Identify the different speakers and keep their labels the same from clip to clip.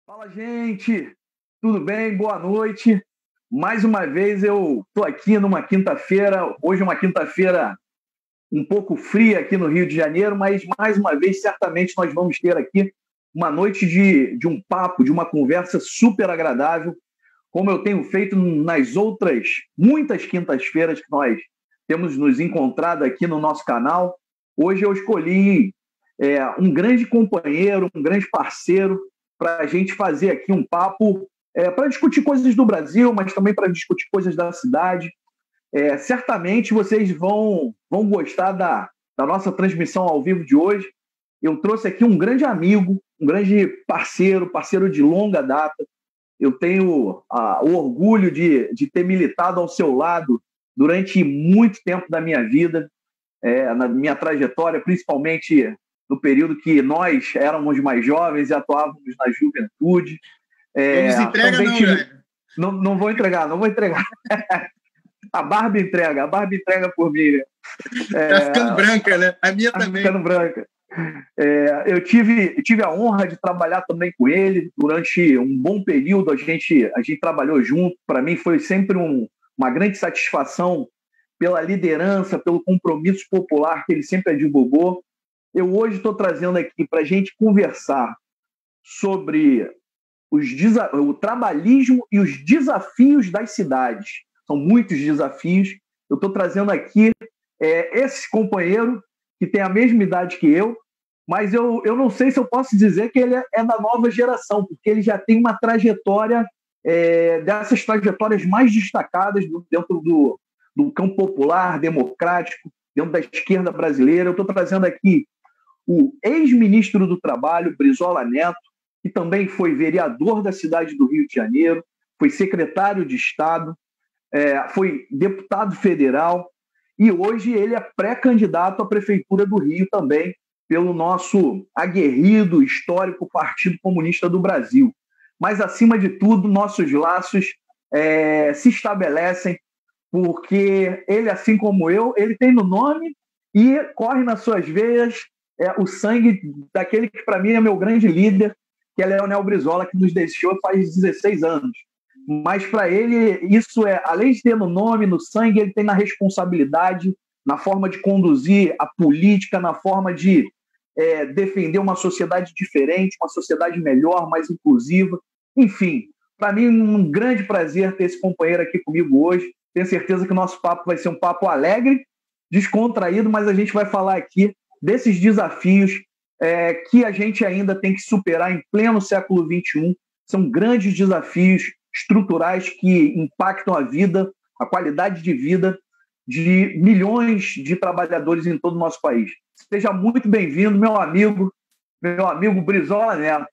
Speaker 1: Fala, gente! Tudo bem? Boa noite. Mais uma vez eu estou aqui numa quinta-feira. Hoje é uma quinta-feira um pouco fria aqui no Rio de Janeiro, mas mais uma vez, certamente, nós vamos ter aqui uma noite de um papo, de uma conversa super agradável, como eu tenho feito nas outras muitas quintas-feiras que nós temos nos encontrado aqui no nosso canal. Hoje eu escolhi um grande companheiro, um grande parceiro, para a gente fazer aqui um papo para discutir coisas do Brasil, mas também para discutir coisas da cidade. Certamente vocês vão gostar da nossa transmissão ao vivo de hoje. Eu trouxe aqui um grande amigo, um grande parceiro de longa data. Eu tenho o orgulho de ter militado ao seu lado durante muito tempo da minha vida, na minha trajetória, principalmente no período que nós éramos mais jovens e atuávamos na juventude.
Speaker 2: Não nos entrega não, velho.
Speaker 1: Não vou entregar. A Barbie entrega por mim.
Speaker 2: Tá ficando branca, né? A minha também.
Speaker 1: Ficando branca. Eu tive a honra de trabalhar também com ele durante um bom período. A gente trabalhou junto. Para mim foi sempre uma grande satisfação pela liderança, pelo compromisso popular que ele sempre advogou. Eu hoje estou trazendo aqui para a gente conversar sobre o trabalhismo e os desafios das cidades. São muitos desafios. Eu estou trazendo aqui esse companheiro que tem a mesma idade que eu, mas eu não sei se eu posso dizer que ele é da nova geração, porque ele já tem uma trajetória, dessas trajetórias mais destacadas dentro do campo popular, democrático, dentro da esquerda brasileira. Eu estou trazendo aqui o ex-ministro do Trabalho, Brizola Neto, que também foi vereador da cidade do Rio de Janeiro, foi secretário de Estado, foi deputado federal e hoje ele é pré-candidato à Prefeitura do Rio também, pelo nosso aguerrido, histórico Partido Comunista do Brasil. Mas, acima de tudo, nossos laços se estabelecem porque ele, assim como eu, ele tem no nome e corre nas suas veias o sangue daquele que, para mim, é meu grande líder, que é Leonel Brizola, que nos deixou faz 16 anos. Mas, para ele, isso além de ter no nome, no sangue, ele tem na responsabilidade, na forma de conduzir a política, na forma de defender uma sociedade diferente, uma sociedade melhor, mais inclusiva. Enfim, para mim, um grande prazer ter esse companheiro aqui comigo hoje. Tenho certeza que o nosso papo vai ser um papo alegre, descontraído, mas a gente vai falar aqui desses desafios que a gente ainda tem que superar em pleno século XXI. São grandes desafios estruturais que impactam a vida, a qualidade de vida de milhões de trabalhadores em todo o nosso país. Seja muito bem-vindo, meu amigo Brizola Neto.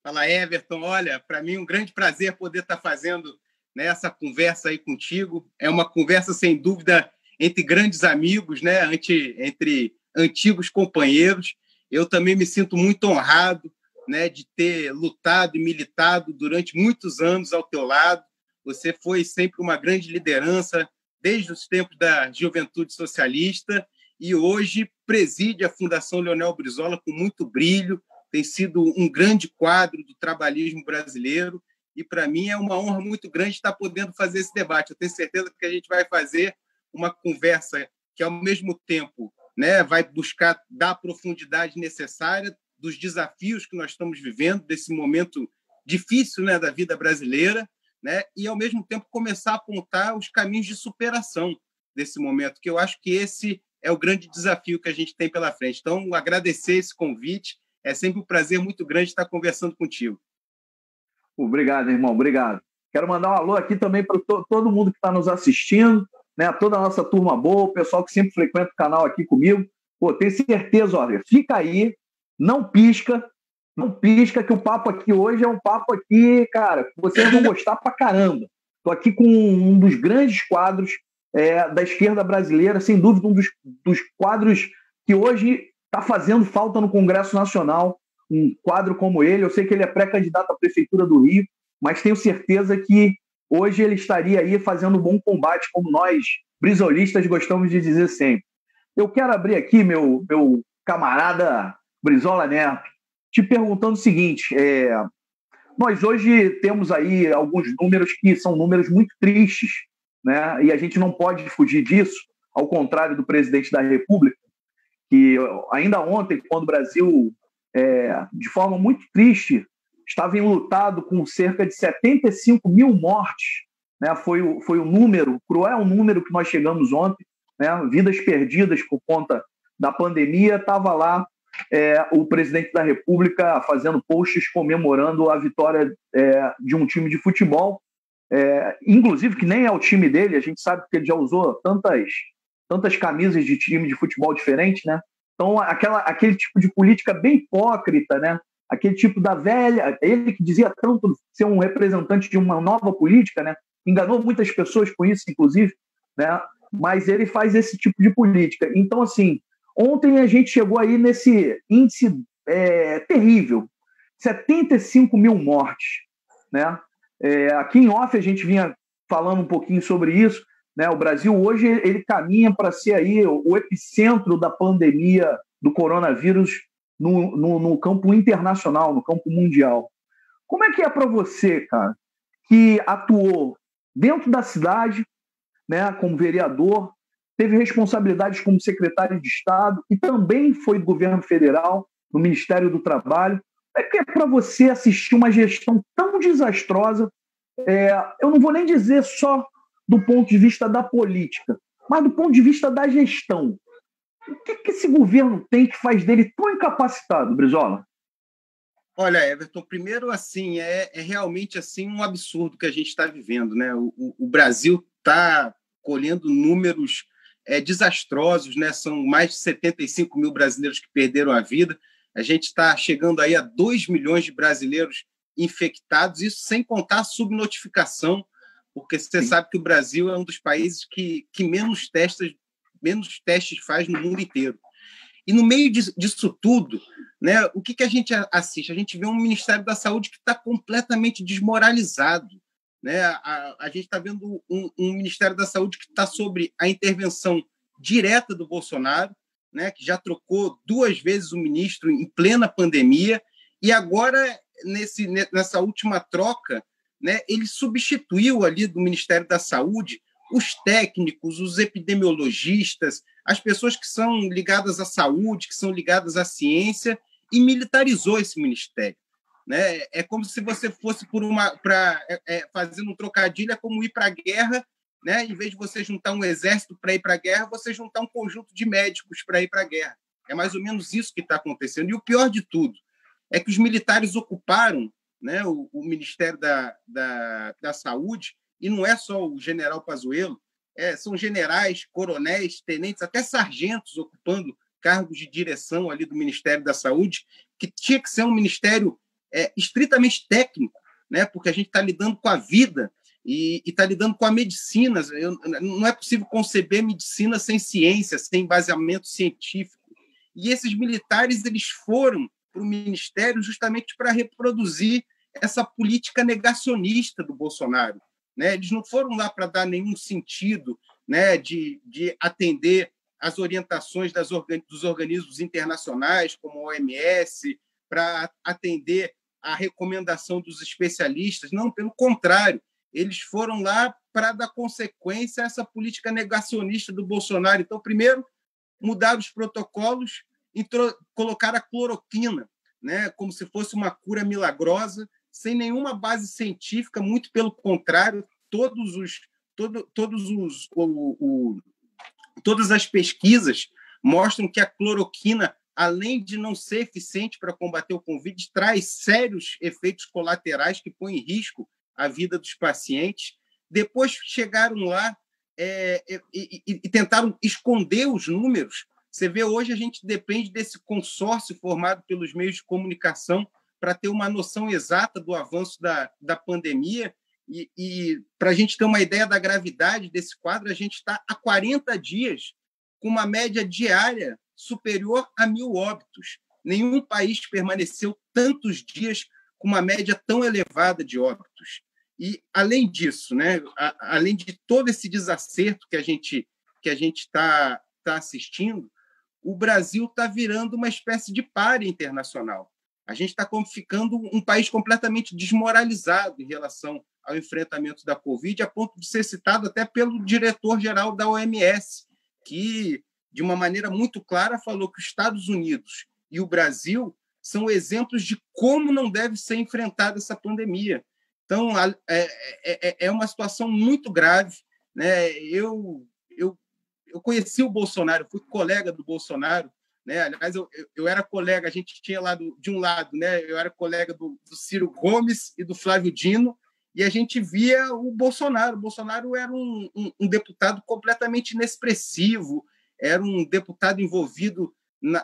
Speaker 2: Fala, Everton. Olha, para mim é um grande prazer poder estar fazendo essa conversa aí contigo. É uma conversa, sem dúvida, entre grandes amigos, né? Entre antigos companheiros. Eu também me sinto muito honrado, né, de ter lutado e militado durante muitos anos ao teu lado. Você foi sempre uma grande liderança desde os tempos da Juventude Socialista e hoje preside a Fundação Leonel Brizola com muito brilho. Tem sido um grande quadro do trabalhismo brasileiro e, para mim, é uma honra muito grande estar podendo fazer esse debate. Eu tenho certeza que a gente vai fazer uma conversa que, ao mesmo tempo, né, vai buscar dar a profundidade necessária dos desafios que nós estamos vivendo, desse momento difícil, né, da vida brasileira, né, e, ao mesmo tempo, começar a apontar os caminhos de superação desse momento, que eu acho que esse é o grande desafio que a gente tem pela frente. Então, agradecer esse convite. É sempre um prazer muito grande estar conversando contigo.
Speaker 1: Obrigado, irmão. Obrigado. Quero mandar um alô aqui também para todo mundo que está nos assistindo, né, toda a nossa turma boa, o pessoal que sempre frequenta o canal aqui comigo. Pô, tenho certeza, olha, fica aí, não pisca, que o papo aqui hoje é um papo aqui, cara, que vocês vão gostar pra caramba. Estou aqui com um dos grandes quadros da esquerda brasileira, sem dúvida um dos quadros que hoje está fazendo falta no Congresso Nacional, um quadro como ele. Eu sei que ele é pré-candidato à Prefeitura do Rio, mas tenho certeza que hoje ele estaria aí fazendo um bom combate, como nós, brizolistas, gostamos de dizer sempre. Eu quero abrir aqui, meu camarada Brizola Neto, te perguntando o seguinte, Nós hoje temos aí alguns números que são números muito tristes, né? E a gente não pode fugir disso, ao contrário do presidente da República, que ainda ontem, quando o Brasil, de forma muito triste, estava enlutado com cerca de 75 mil mortes, né? Foi o número, cruel número que nós chegamos ontem, né? Vidas perdidas por conta da pandemia. Estava lá o presidente da República fazendo posts comemorando a vitória de um time de futebol, inclusive que nem é o time dele. A gente sabe que ele já usou tantas camisas de time de futebol diferente, né? Então, aquele tipo de política bem hipócrita, né? Aquele tipo da velha, ele que dizia tanto ser um representante de uma nova política, né? Enganou muitas pessoas com isso, inclusive, né? Mas ele faz esse tipo de política. Então, assim, ontem a gente chegou aí nesse índice terrível, 75 mil mortes, né? Aqui em off a gente vinha falando um pouquinho sobre isso, né? O Brasil hoje ele caminha para ser aí o epicentro da pandemia do coronavírus no campo internacional, no campo mundial. Como é que é para você, cara, que atuou dentro da cidade, né, como vereador, teve responsabilidades como secretário de Estado e também foi do governo federal, no Ministério do Trabalho? Como é que é para você assistir uma gestão tão desastrosa? Eu não vou nem dizer só do ponto de vista da política, mas do ponto de vista da gestão. O que esse governo tem que faz dele tão incapacitado, Brizola?
Speaker 2: Olha, Everton, primeiro, assim, é realmente assim um absurdo que a gente está vivendo, né? O Brasil está colhendo números desastrosos, né? São mais de 75 mil brasileiros que perderam a vida. A gente está chegando aí a 2 milhões de brasileiros infectados, isso sem contar a subnotificação, porque você sabe que o Brasil é um dos países que menos testes faz no mundo inteiro. E no meio disso tudo, né, o que a gente assiste? A gente vê um Ministério da Saúde que está completamente desmoralizado. Né? A gente está vendo um Ministério da Saúde que está sobre a intervenção direta do Bolsonaro, né, que já trocou 2 vezes o ministro em plena pandemia, e agora, nessa última troca, né, ele substituiu ali do Ministério da Saúde os técnicos, os epidemiologistas, as pessoas que são ligadas à saúde, que são ligadas à ciência, e militarizou esse ministério. Né? É como se você fosse fazendo um trocadilho, é como ir para a guerra, né? Em vez de você juntar um exército para ir para a guerra, você juntar um conjunto de médicos para ir para a guerra. É mais ou menos isso que está acontecendo. E o pior de tudo é que os militares ocuparam, né, o Ministério da Saúde, e não é só o general Pazuello, são generais, coronéis, tenentes, até sargentos ocupando cargos de direção ali do Ministério da Saúde, que tinha que ser um ministério estritamente técnico, né, porque a gente está lidando com a vida e está lidando com a medicina. Não é possível conceber medicina sem ciência, sem embasamento científico. E esses militares eles foram para o Ministério justamente para reproduzir essa política negacionista do Bolsonaro. Né? Eles não foram lá para dar nenhum sentido, né, de atender às orientações dos organismos internacionais, como a OMS, para atender à recomendação dos especialistas. Não, pelo contrário, eles foram lá para dar consequência a essa política negacionista do Bolsonaro. Então, primeiro, mudar os protocolos, colocar a cloroquina, né, como se fosse uma cura milagrosa, sem nenhuma base científica, muito pelo contrário, todas as pesquisas mostram que a cloroquina, além de não ser eficiente para combater o Covid, traz sérios efeitos colaterais que põem em risco a vida dos pacientes. Depois chegaram lá e tentaram esconder os números. Você vê, hoje a gente depende desse consórcio formado pelos meios de comunicação para ter uma noção exata do avanço da pandemia. E para a gente ter uma ideia da gravidade desse quadro, a gente está há 40 dias com uma média diária superior a 1.000 óbitos. Nenhum país permaneceu tantos dias com uma média tão elevada de óbitos. E, além disso, né, além de todo esse desacerto que a gente está assistindo, o Brasil está virando uma espécie de pária internacional. A gente está ficando um país completamente desmoralizado em relação ao enfrentamento da Covid, a ponto de ser citado até pelo diretor-geral da OMS, que, de uma maneira muito clara, falou que os Estados Unidos e o Brasil são exemplos de como não deve ser enfrentada essa pandemia. Então, é uma situação muito grave, né? Eu conheci o Bolsonaro, fui colega do Bolsonaro, né? Aliás, eu era colega, a gente tinha lá de um lado, né? Eu era colega do Ciro Gomes e do Flávio Dino, e a gente via o Bolsonaro. O Bolsonaro era um deputado completamente inexpressivo, era um deputado envolvido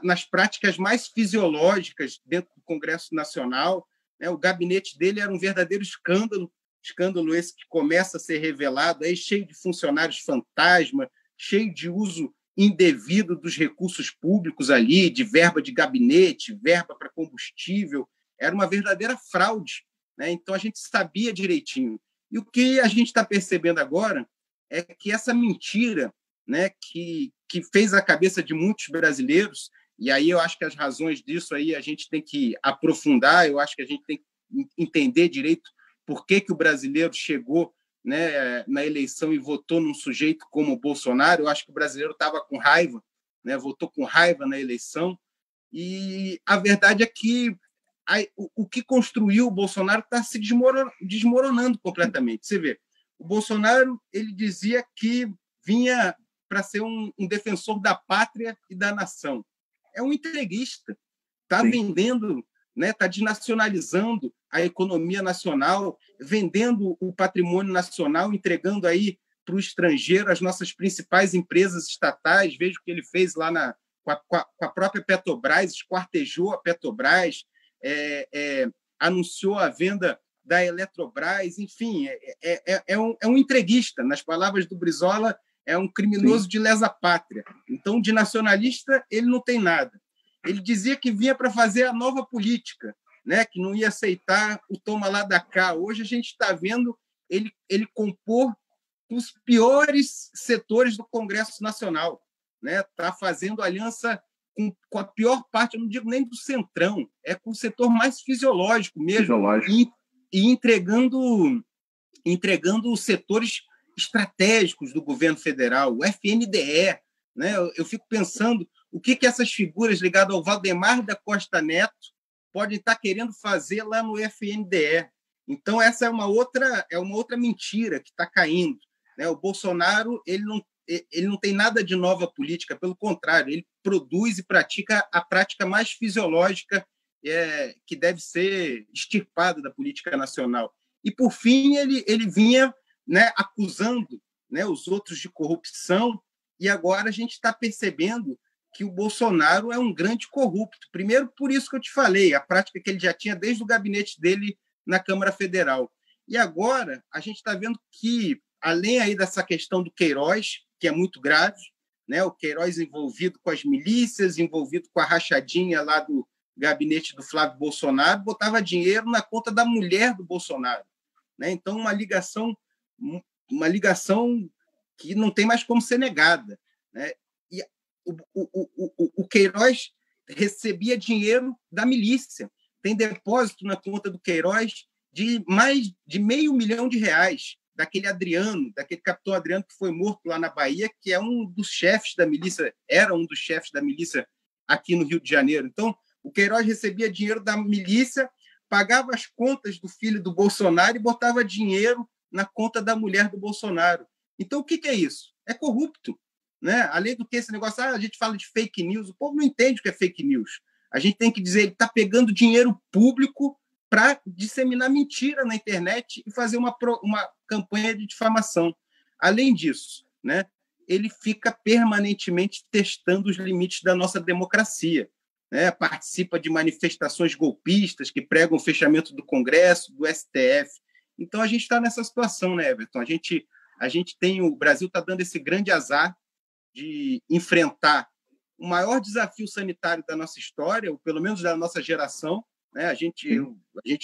Speaker 2: nas práticas mais fisiológicas dentro do Congresso Nacional, né? O gabinete dele era um verdadeiro escândalo esse que começa a ser revelado, aí, cheio de funcionários fantasma, cheio de uso indevido dos recursos públicos ali, de verba de gabinete, verba para combustível. Era uma verdadeira fraude, né? Então, a gente sabia direitinho. E o que a gente está percebendo agora é que essa mentira, né, que fez a cabeça de muitos brasileiros, e aí eu acho que as razões disso aí a gente tem que aprofundar, eu acho que a gente tem que entender direito por que o brasileiro chegou, né, na eleição e votou num sujeito como o Bolsonaro. Eu acho que o brasileiro estava com raiva, né, votou com raiva na eleição, e a verdade é que o que construiu o Bolsonaro está se desmoronando completamente. Você vê, o Bolsonaro ele dizia que vinha para ser um defensor da pátria e da nação. É um entreguista, está vendendo, né, está desnacionalizando a economia nacional, vendendo o patrimônio nacional, entregando aí para o estrangeiro as nossas principais empresas estatais. Veja o que ele fez lá com a própria Petrobras, esquartejou a Petrobras, anunciou a venda da Eletrobras, enfim, é um entreguista. Nas palavras do Brizola, é um criminoso de lesa pátria. Então, de nacionalista, ele não tem nada. Ele dizia que vinha para fazer a nova política, né? Que não ia aceitar o toma lá da cá. Hoje a gente está vendo ele compor os piores setores do Congresso Nacional, né? Está fazendo aliança com a pior parte, eu não digo nem do centrão, é com o setor mais fisiológico mesmo, e entregando os setores estratégicos do governo federal, o FNDE, né? Eu fico pensando o que essas figuras ligadas ao Valdemar da Costa Neto podem estar querendo fazer lá no FNDE. Então, essa é uma outra mentira que está caindo, né? O Bolsonaro ele não tem nada de nova política, pelo contrário, ele produz e pratica a prática mais fisiológica que deve ser extirpada da política nacional. E, por fim, ele vinha, né, acusando, né, os outros de corrupção, e agora a gente está percebendo que o Bolsonaro é um grande corrupto. Primeiro, por isso que eu te falei, a prática que ele já tinha desde o gabinete dele na Câmara Federal. E agora a gente está vendo que, além aí dessa questão do Queiroz, que é muito grave, né, o Queiroz envolvido com as milícias, envolvido com a rachadinha lá do gabinete do Flávio Bolsonaro, botava dinheiro na conta da mulher do Bolsonaro, né? Então, uma ligação que não tem mais como ser negada, né? E o Queiroz recebia dinheiro da milícia. Tem depósito na conta do Queiroz de mais de R$500 mil, daquele Adriano, daquele capitão Adriano que foi morto lá na Bahia, que é um dos chefes da milícia, era um dos chefes da milícia aqui no Rio de Janeiro. Então, o Queiroz recebia dinheiro da milícia, pagava as contas do filho do Bolsonaro e botava dinheiro na conta da mulher do Bolsonaro. Então, o que é isso? É corrupto, né? Além do que esse negócio, a gente fala de fake news, o povo não entende o que é fake news. A gente tem que dizer, ele está pegando dinheiro público para disseminar mentira na internet e fazer uma campanha de difamação. Além disso, né, ele fica permanentemente testando os limites da nossa democracia, né? Participa de manifestações golpistas que pregam o fechamento do Congresso, do STF. Então, a gente está nessa situação, né, Everton? O Brasil está dando esse grande azar de enfrentar o maior desafio sanitário da nossa história, ou pelo menos da nossa geração, né? A gente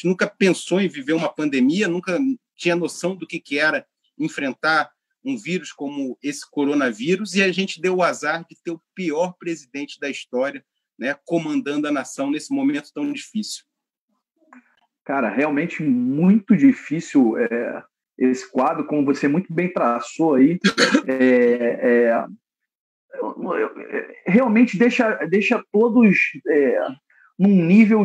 Speaker 2: nunca pensou em viver uma pandemia, nunca tinha noção do que era enfrentar um vírus como esse coronavírus, e a gente deu o azar de ter o pior presidente da história, né, comandando a nação nesse momento tão difícil.
Speaker 1: Cara, realmente muito difícil esse quadro, como você muito bem traçou aí. É, é, realmente deixa todos num nível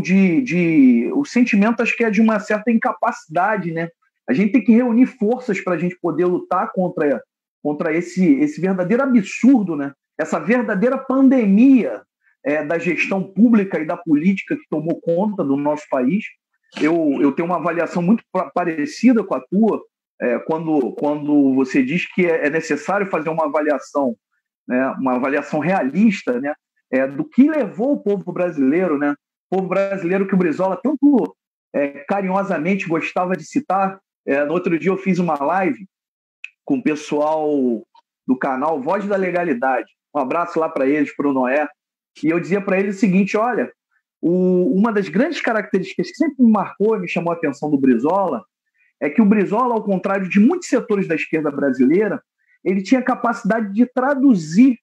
Speaker 1: o sentimento, acho que é de uma certa incapacidade, né? A gente tem que reunir forças para a gente poder lutar contra esse verdadeiro absurdo, né? Essa verdadeira pandemia da gestão pública e da política que tomou conta do nosso país. Eu tenho uma avaliação muito parecida com a tua, quando você diz que é necessário fazer uma avaliação realista, né, do que levou o povo brasileiro, né, o povo brasileiro que o Brizola tanto carinhosamente gostava de citar. No outro dia eu fiz uma live com o pessoal do canal Voz da Legalidade. Um abraço lá para eles, para o Noé. E eu dizia para eles o seguinte: olha, uma das grandes características que sempre me marcou e me chamou a atenção do Brizola é que o Brizola, ao contrário de muitos setores da esquerda brasileira, ele tinha capacidade de traduzir,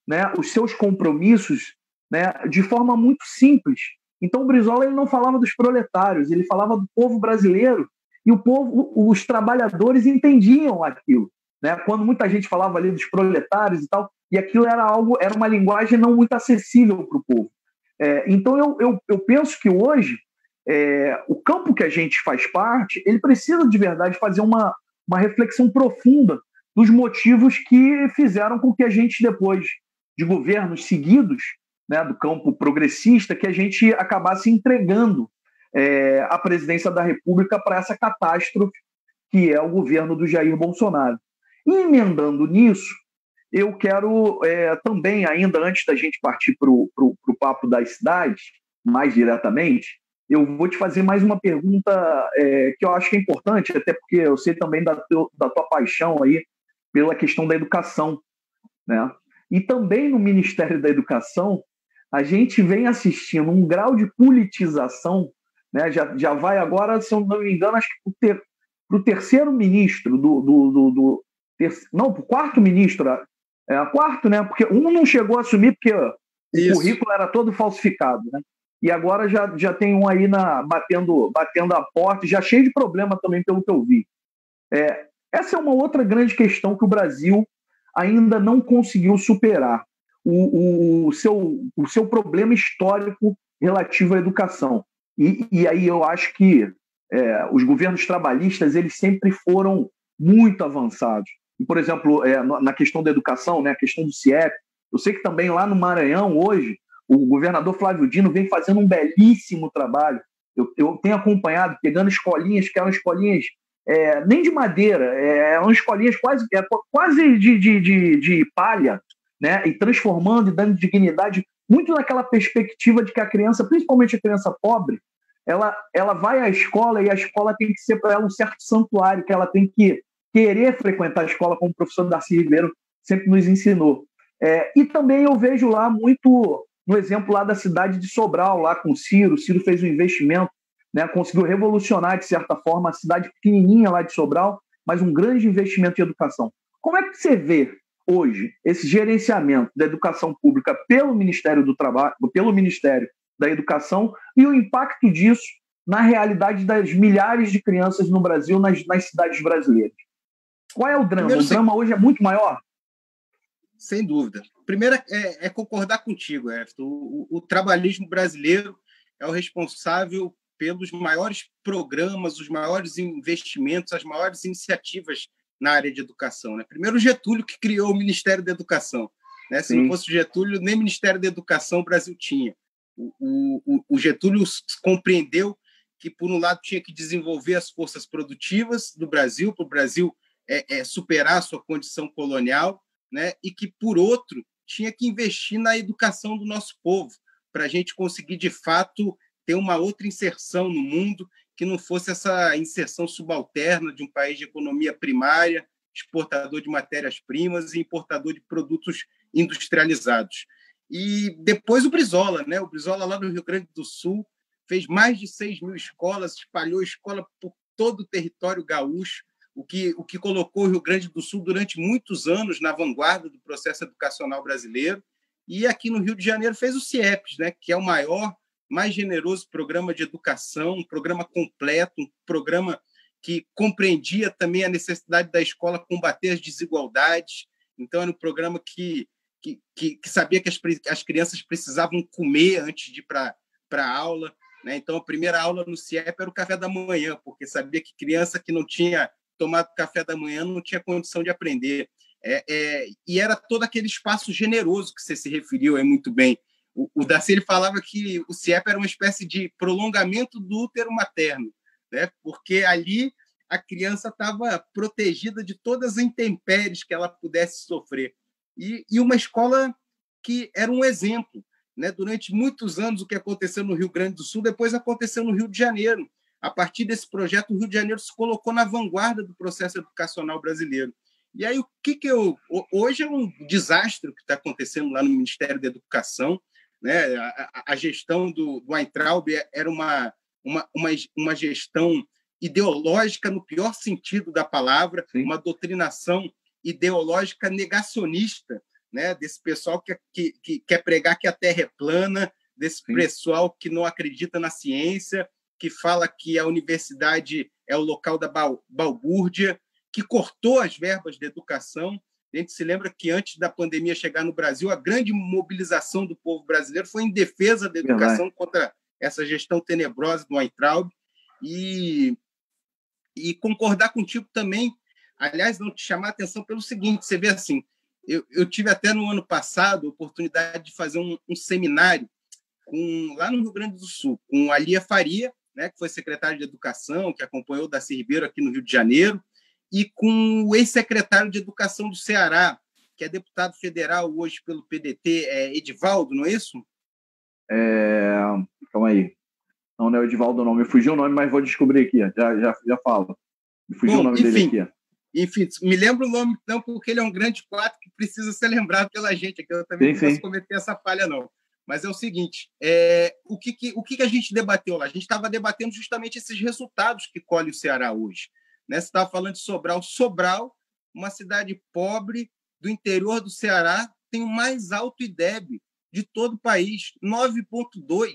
Speaker 1: né, os seus compromissos, né, de forma muito simples. Então o Brizola ele não falava dos proletários, ele falava do povo brasileiro, e os trabalhadores entendiam aquilo, né? Quando muita gente falava ali dos proletários e tal, e aquilo era uma linguagem não muito acessível para o povo. Então eu penso que hoje o campo que a gente faz parte, ele precisa de verdade fazer uma reflexão profunda dos motivos que fizeram com que a gente, depois de governos seguidos, né, do campo progressista, que a gente acabasse entregando a presidência da República para essa catástrofe que é o governo do Jair Bolsonaro. E, emendando nisso, eu quero também, ainda antes da gente partir para o papo das cidades, mais diretamente, eu vou te fazer mais uma pergunta que eu acho que é importante, até porque eu sei também da tua paixão aí pela questão da educação, né? E também no Ministério da Educação, a gente vem assistindo um grau de politização, né? Já vai agora, se eu não me engano, acho que para o terceiro ministro não, para o quarto ministro, quarto, né? Porque um não chegou a assumir porque o currículo era todo falsificado, né? E agora já tem um aí batendo a porta, já cheio de problema também, pelo que eu vi. Essa é uma outra grande questão que o Brasil ainda não conseguiu superar. O seu problema histórico relativo à educação. E aí eu acho que os governos trabalhistas eles sempre foram muito avançados. E, por exemplo, na questão da educação, né, a questão do CIEP, eu sei que também lá no Maranhão, hoje, o governador Flávio Dino vem fazendo um belíssimo trabalho. Eu tenho acompanhado, pegando escolinhas que eram escolinhas nem de madeira, eram escolinhas quase de palha, né, e transformando e dando dignidade, muito naquela perspectiva de que a criança, principalmente a criança pobre, ela vai à escola e a escola tem que ser para ela um certo santuário, que ela tem que querer frequentar a escola, como o professor Darcy Ribeiro sempre nos ensinou. E também eu vejo lá muito no exemplo lá da cidade de Sobral, lá com o Ciro. O Ciro fez um investimento, né, conseguiu revolucionar, de certa forma, a cidade pequenininha lá de Sobral, mas um grande investimento em educação. Como é que você vê hoje esse gerenciamento da educação pública pelo Ministério do Trabalho, pelo Ministério da Educação, e o impacto disso na realidade das milhares de crianças no Brasil, nas cidades brasileiras? Qual é o drama? Primeiro, o drama hoje é muito maior?
Speaker 2: Sem dúvida. Primeiro é concordar contigo, Everton. O trabalhismo brasileiro é o responsável pelos maiores programas, os maiores investimentos, as maiores iniciativas na área de educação, né? Primeiro, o Getúlio, que criou o Ministério da Educação, né? Se não fosse o Getúlio, nem Ministério da Educação o Brasil tinha. O Getúlio compreendeu que, por um lado, tinha que desenvolver as forças produtivas do Brasil, para o Brasil superar a sua condição colonial, né? E que, por outro, tinha que investir na educação do nosso povo, para a gente conseguir, de fato, ter uma outra inserção no mundo, que não fosse essa inserção subalterna de um país de economia primária, exportador de matérias-primas e importador de produtos industrializados. E depois o Brizola, né? O Brizola lá no Rio Grande do Sul fez mais de 6.000 escolas, espalhou escola por todo o território gaúcho, o que colocou o Rio Grande do Sul durante muitos anos na vanguarda do processo educacional brasileiro. E aqui no Rio de Janeiro fez o CIEPS, né? Que é o maior mais generoso programa de educação, um programa completo, um programa que compreendia também a necessidade da escola combater as desigualdades. Então, era um programa que sabia que as crianças precisavam comer antes de ir para a aula, né? Então, a primeira aula no CIEP era o café da manhã, porque sabia que criança que não tinha tomado café da manhã não tinha condição de aprender. E era todo aquele espaço generoso que você se referiu aí muito bem. O Darcy ele falava que o CIEP era uma espécie de prolongamento do útero materno, né? Porque ali a criança estava protegida de todas as intempéries que ela pudesse sofrer. E uma escola que era um exemplo, né? Durante muitos anos, o que aconteceu no Rio Grande do Sul, depois aconteceu no Rio de Janeiro. A partir desse projeto, o Rio de Janeiro se colocou na vanguarda do processo educacional brasileiro. E aí, hoje é um desastre o que está acontecendo lá no Ministério da Educação, né? A gestão do Weintraub era uma gestão ideológica no pior sentido da palavra,
Speaker 1: Sim.
Speaker 2: Uma doutrinação ideológica negacionista, né? Desse pessoal que quer pregar que a Terra é plana, desse
Speaker 1: Sim.
Speaker 2: pessoal que não acredita na ciência, que fala que a universidade é o local da balbúrdia, que cortou as verbas de educação. A gente se lembra que antes da pandemia chegar no Brasil, a grande mobilização do povo brasileiro foi em defesa da educação contra essa gestão tenebrosa do Weintraub. E concordar contigo também, aliás, não te chamar a atenção pelo seguinte, você vê assim, eu tive até no ano passado a oportunidade de fazer um seminário lá no Rio Grande do Sul, com a Lia Faria, né, que foi secretária de Educação, que acompanhou o Darcy Ribeiro aqui no Rio de Janeiro, e com o ex-secretário de Educação do Ceará, que é deputado federal hoje pelo PDT, Edivaldo, não é isso?
Speaker 1: Calma aí. Não é o Edivaldo, não. Me fugiu o nome, mas vou descobrir aqui. Já falo. Me fugiu o nome dele aqui.
Speaker 2: Enfim, me lembro o nome, então, porque ele é um grande quadro que precisa ser lembrado pela gente. Aqui eu também não posso cometer essa falha, não. Mas é o seguinte, o que a gente debateu lá? A gente estava debatendo justamente esses resultados que colhe o Ceará hoje. Né? Você estava falando de Sobral. Sobral, uma cidade pobre do interior do Ceará, tem o mais alto IDEB de todo o país, 9,2.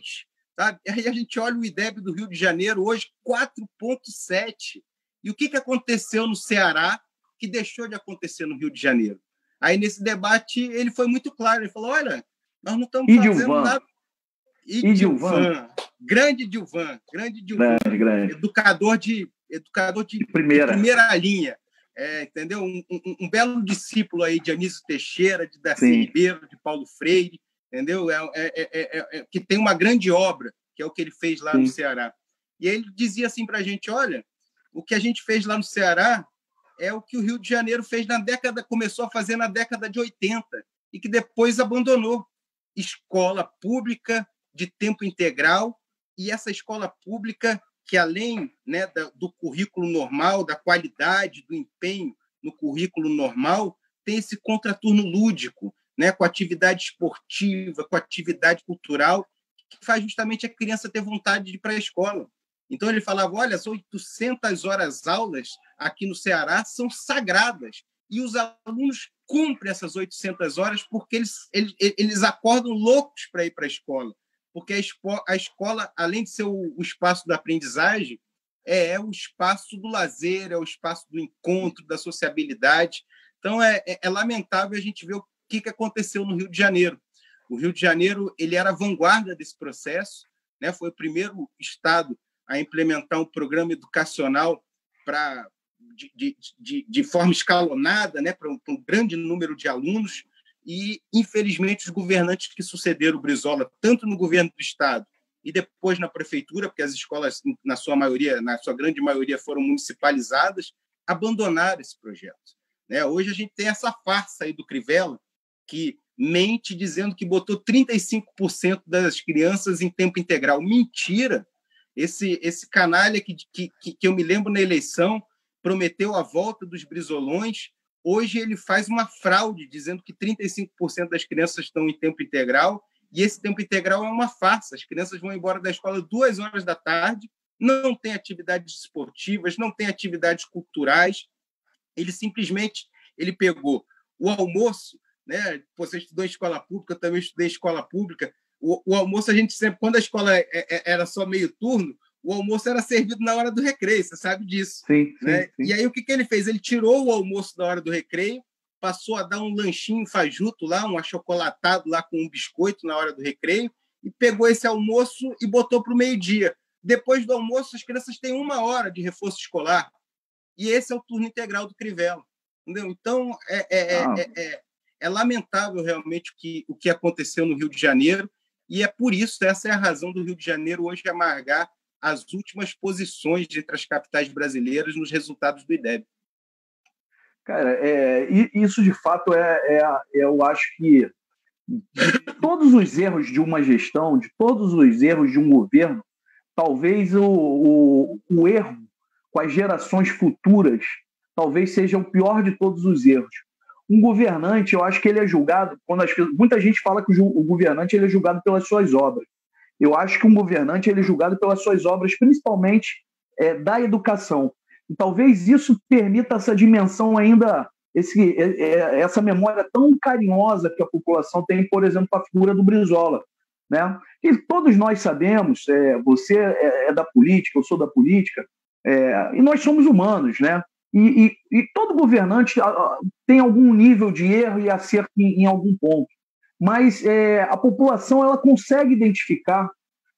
Speaker 2: Sabe? Aí a gente olha o IDEB do Rio de Janeiro hoje, 4,7. E o que aconteceu no Ceará que deixou de acontecer no Rio de Janeiro? Aí, nesse debate, ele foi muito claro. Ele falou, olha, nós não estamos fazendo nada. Dilvan. Grande Dilvan.
Speaker 1: Grande.
Speaker 2: Educador de primeira linha. Entendeu? Um belo discípulo aí de Anísio Teixeira, de Darcy Ribeiro, de Paulo Freire, entendeu? Que tem uma grande obra, que é o que ele fez lá no Ceará. E ele dizia assim para a gente, olha, o que a gente fez lá no Ceará é o que o Rio de Janeiro começou a fazer na década de 80 e que depois abandonou. Escola pública de tempo integral, e essa escola pública que, além, né, do currículo normal, da qualidade, do empenho no currículo normal, tem esse contraturno lúdico, né, com atividade esportiva, com atividade cultural, que faz justamente a criança ter vontade de ir para a escola. Então, ele falava, olha, as 800 horas aulas aqui no Ceará são sagradas, e os alunos cumprem essas 800 horas porque eles acordam loucos para ir para a escola. Porque a escola, além de ser o espaço da aprendizagem, é o espaço do lazer, é o espaço do encontro, da sociabilidade. Então, é lamentável a gente ver o que aconteceu no Rio de Janeiro. O Rio de Janeiro ele era a vanguarda desse processo, né? Foi o primeiro estado a implementar um programa educacional de forma escalonada, né? Para um grande número de alunos. E, infelizmente, os governantes que sucederam o Brizola, tanto no governo do Estado e depois na prefeitura, porque as escolas, na sua grande maioria, foram municipalizadas, abandonaram esse projeto. Né? Hoje a gente tem essa farsa aí do Crivella, que mente dizendo que botou 35% das crianças em tempo integral. Mentira! Esse canalha que eu me lembro na eleição prometeu a volta dos brizolões. Hoje ele faz uma fraude, dizendo que 35% das crianças estão em tempo integral, e esse tempo integral é uma farsa. As crianças vão embora da escola 2 horas da tarde, não tem atividades esportivas, não tem atividades culturais. Ele simplesmente pegou o almoço, né? Você estudou em escola pública, eu também estudei em escola pública. o almoço, a gente sempre, quando a escola era só meio turno, o almoço era servido na hora do recreio, você sabe disso.
Speaker 1: Sim,
Speaker 2: Né?
Speaker 1: sim, sim.
Speaker 2: E aí o que ele fez? Ele tirou o almoço da hora do recreio, passou a dar um lanchinho fajuto lá, um achocolatado lá com um biscoito na hora do recreio, e pegou esse almoço e botou para o meio-dia. Depois do almoço, as crianças têm 1 hora de reforço escolar. E esse é o turno integral do Crivella. Entendeu? Então, é lamentável realmente o que aconteceu no Rio de Janeiro, e é por isso, essa é a razão do Rio de Janeiro hoje amargar as últimas posições entre as capitais brasileiras nos resultados do IDEB.
Speaker 1: Cara, isso de fato eu acho que de todos os erros de uma gestão, de todos os erros de um governo, talvez o erro com as gerações futuras talvez seja o pior de todos os erros. Um governante, eu acho que ele é julgado, muita gente fala que o governante ele é julgado pelas suas obras. Eu acho que um governante ele é julgado pelas suas obras, principalmente da educação. E talvez isso permita essa dimensão ainda, essa memória tão carinhosa que a população tem, por exemplo, com a figura do Brizola. Né? E todos nós sabemos, você é da política, eu sou da política, e nós somos humanos, né? E todo governante tem algum nível de erro e acerto em algum ponto. Mas a população ela consegue identificar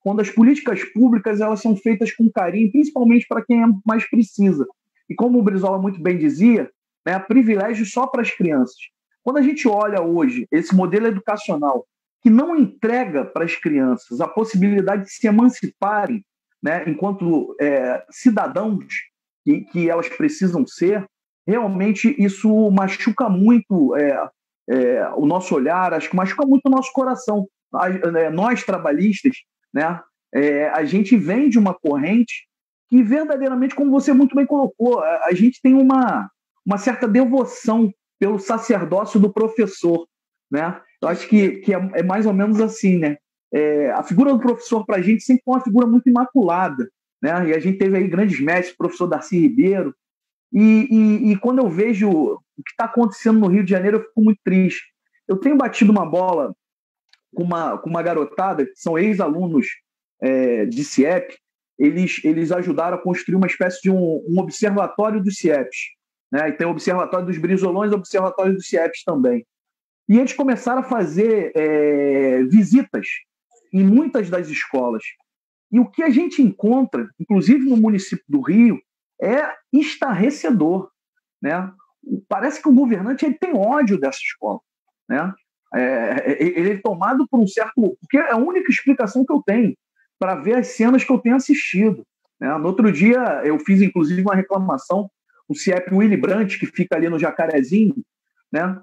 Speaker 1: quando as políticas públicas elas são feitas com carinho, principalmente para quem mais precisa. E como o Brizola muito bem dizia, né, privilégio só para as crianças. Quando a gente olha hoje esse modelo educacional que não entrega para as crianças a possibilidade de se emanciparem, né, enquanto cidadãos que elas precisam ser, realmente isso machuca muito o nosso olhar, acho que machuca muito o nosso coração. Nós, trabalhistas, né, a gente vem de uma corrente que verdadeiramente, como você muito bem colocou, a gente tem uma certa devoção pelo sacerdócio do professor. Né? Eu acho que é mais ou menos assim, né? A figura do professor para a gente sempre foi uma figura muito imaculada, né? E a gente teve aí grandes mestres, o professor Darcy Ribeiro, e quando eu vejo o que está acontecendo no Rio de Janeiro, eu fico muito triste. Eu tenho batido uma bola com uma garotada, que são ex-alunos de CIEP, eles ajudaram a construir uma espécie de um observatório dos CIEPs. Né? E tem o observatório dos Brizolões e o observatório dos CIEPs também. E eles começaram a fazer visitas em muitas das escolas. E o que a gente encontra, inclusive no município do Rio, é estarrecedor. Né? Parece que o governante ele tem ódio dessa escola. Né? Ele é tomado por um certo... Porque é a única explicação que eu tenho para ver as cenas que eu tenho assistido. Né? No outro dia, eu fiz, inclusive, uma reclamação, o CIEP Willy Brandt, que fica ali no Jacarezinho, né?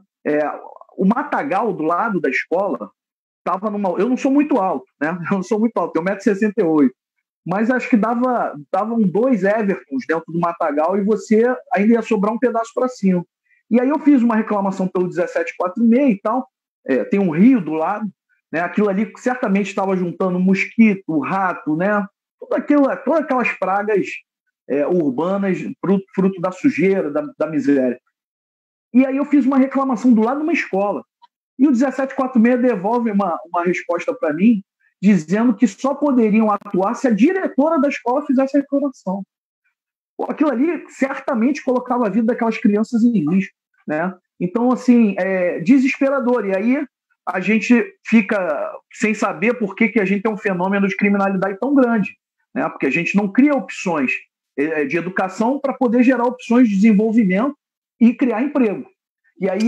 Speaker 1: O matagal do lado da escola estava numa... Eu não sou muito alto, né? Eu não sou muito alto, tenho 1,68 m. Mas acho que davam 2 Evertons dentro do matagal e você ainda ia sobrar um pedaço para cima. E aí eu fiz uma reclamação pelo 1746 e tal. Tem um rio do lado, né? Aquilo ali certamente estava juntando mosquito, rato, né? Todas aquelas pragas urbanas, fruto da sujeira, da miséria. E aí eu fiz uma reclamação do lado de uma escola. E o 1746 devolve uma resposta para mim, dizendo que só poderiam atuar se a diretora da escola fizesse a reclamação. Pô, aquilo ali certamente colocava a vida daquelas crianças em risco. Né? Então, assim, desesperador. E aí a gente fica sem saber por que a gente tem um fenômeno de criminalidade tão grande. Né? Porque a gente não cria opções de educação para poder gerar opções de desenvolvimento e criar emprego. E aí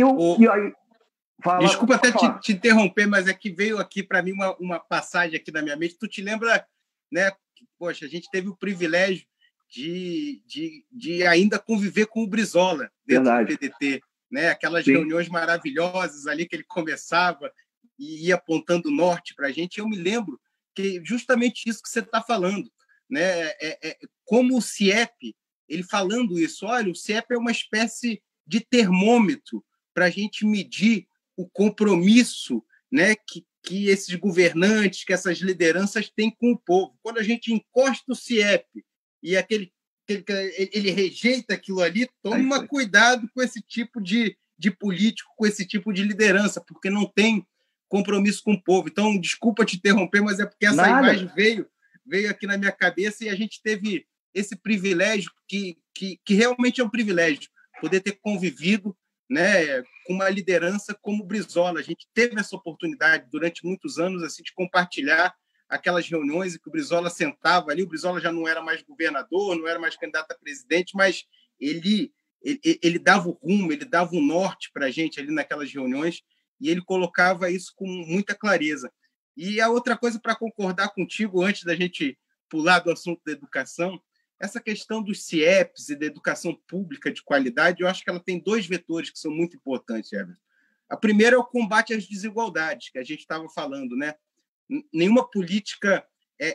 Speaker 2: desculpa até te interromper, mas é que veio aqui para mim uma passagem aqui da minha mente. Tu te lembra, né? Poxa, a gente teve o privilégio de ainda conviver com o Brizola dentro do PDT, né? Aquelas reuniões maravilhosas ali que ele começava e ia apontando o norte para a gente. Eu me lembro que justamente isso que você está falando, né? Como o CIEP, ele falando isso, olha, o CIEP é uma espécie de termômetro para a gente medir o compromisso, né, que esses governantes, que essas lideranças têm com o povo. Quando a gente encosta o CIEP e ele rejeita aquilo ali, toma cuidado com esse tipo de político, com esse tipo de liderança, porque não tem compromisso com o povo. Então, desculpa te interromper, mas é porque essa imagem veio aqui na minha cabeça e a gente teve esse privilégio que realmente é um privilégio, poder ter convivido, né, com uma liderança como o Brizola. A gente teve essa oportunidade durante muitos anos assim, de compartilhar aquelas reuniões em que o Brizola sentava ali. O Brizola já não era mais governador, não era mais candidato a presidente, mas ele dava o rumo, ele dava o norte para a gente ali naquelas reuniões, e ele colocava isso com muita clareza. E a outra coisa, para concordar contigo, antes da gente pular do assunto da educação, essa questão dos CIEPs e da educação pública de qualidade, eu acho que ela tem dois vetores que são muito importantes, Everton. A primeira é o combate às desigualdades, que a gente estava falando, né? Nenhuma política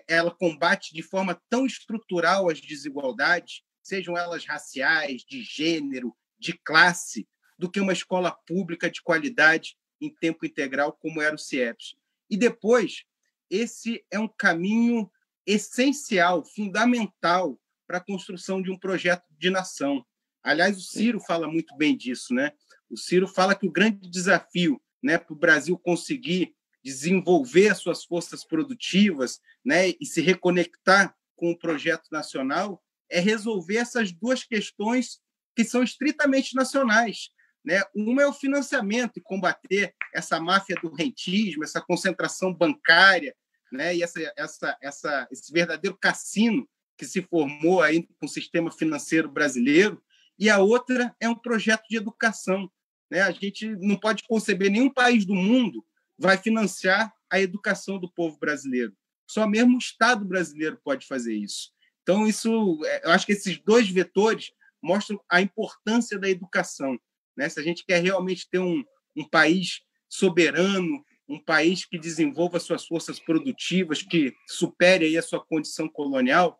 Speaker 2: ela combate de forma tão estrutural as desigualdades, sejam elas raciais, de gênero, de classe, do que uma escola pública de qualidade em tempo integral, como era o CIEPS. E depois, esse é um caminho essencial, fundamental para a construção de um projeto de nação. Aliás, o Ciro fala muito bem disso, né? O Ciro fala que o grande desafio, né, para o Brasil conseguir desenvolver as suas forças produtivas, né, e se reconectar com o projeto nacional é resolver essas duas questões que são estritamente nacionais, né? Uma é o financiamento e combater essa máfia do rentismo, essa concentração bancária, né? E esse verdadeiro cassino que se formou aí com o sistema financeiro brasileiro. E a outra é um projeto de educação, né? A gente não pode conceber nenhum país do mundo vai financiar a educação do povo brasileiro. Só mesmo o Estado brasileiro pode fazer isso. Então, eu acho que esses dois vetores mostram a importância da educação, né? Se a gente quer realmente ter um país soberano, um país que desenvolva suas forças produtivas, que supere aí a sua condição colonial,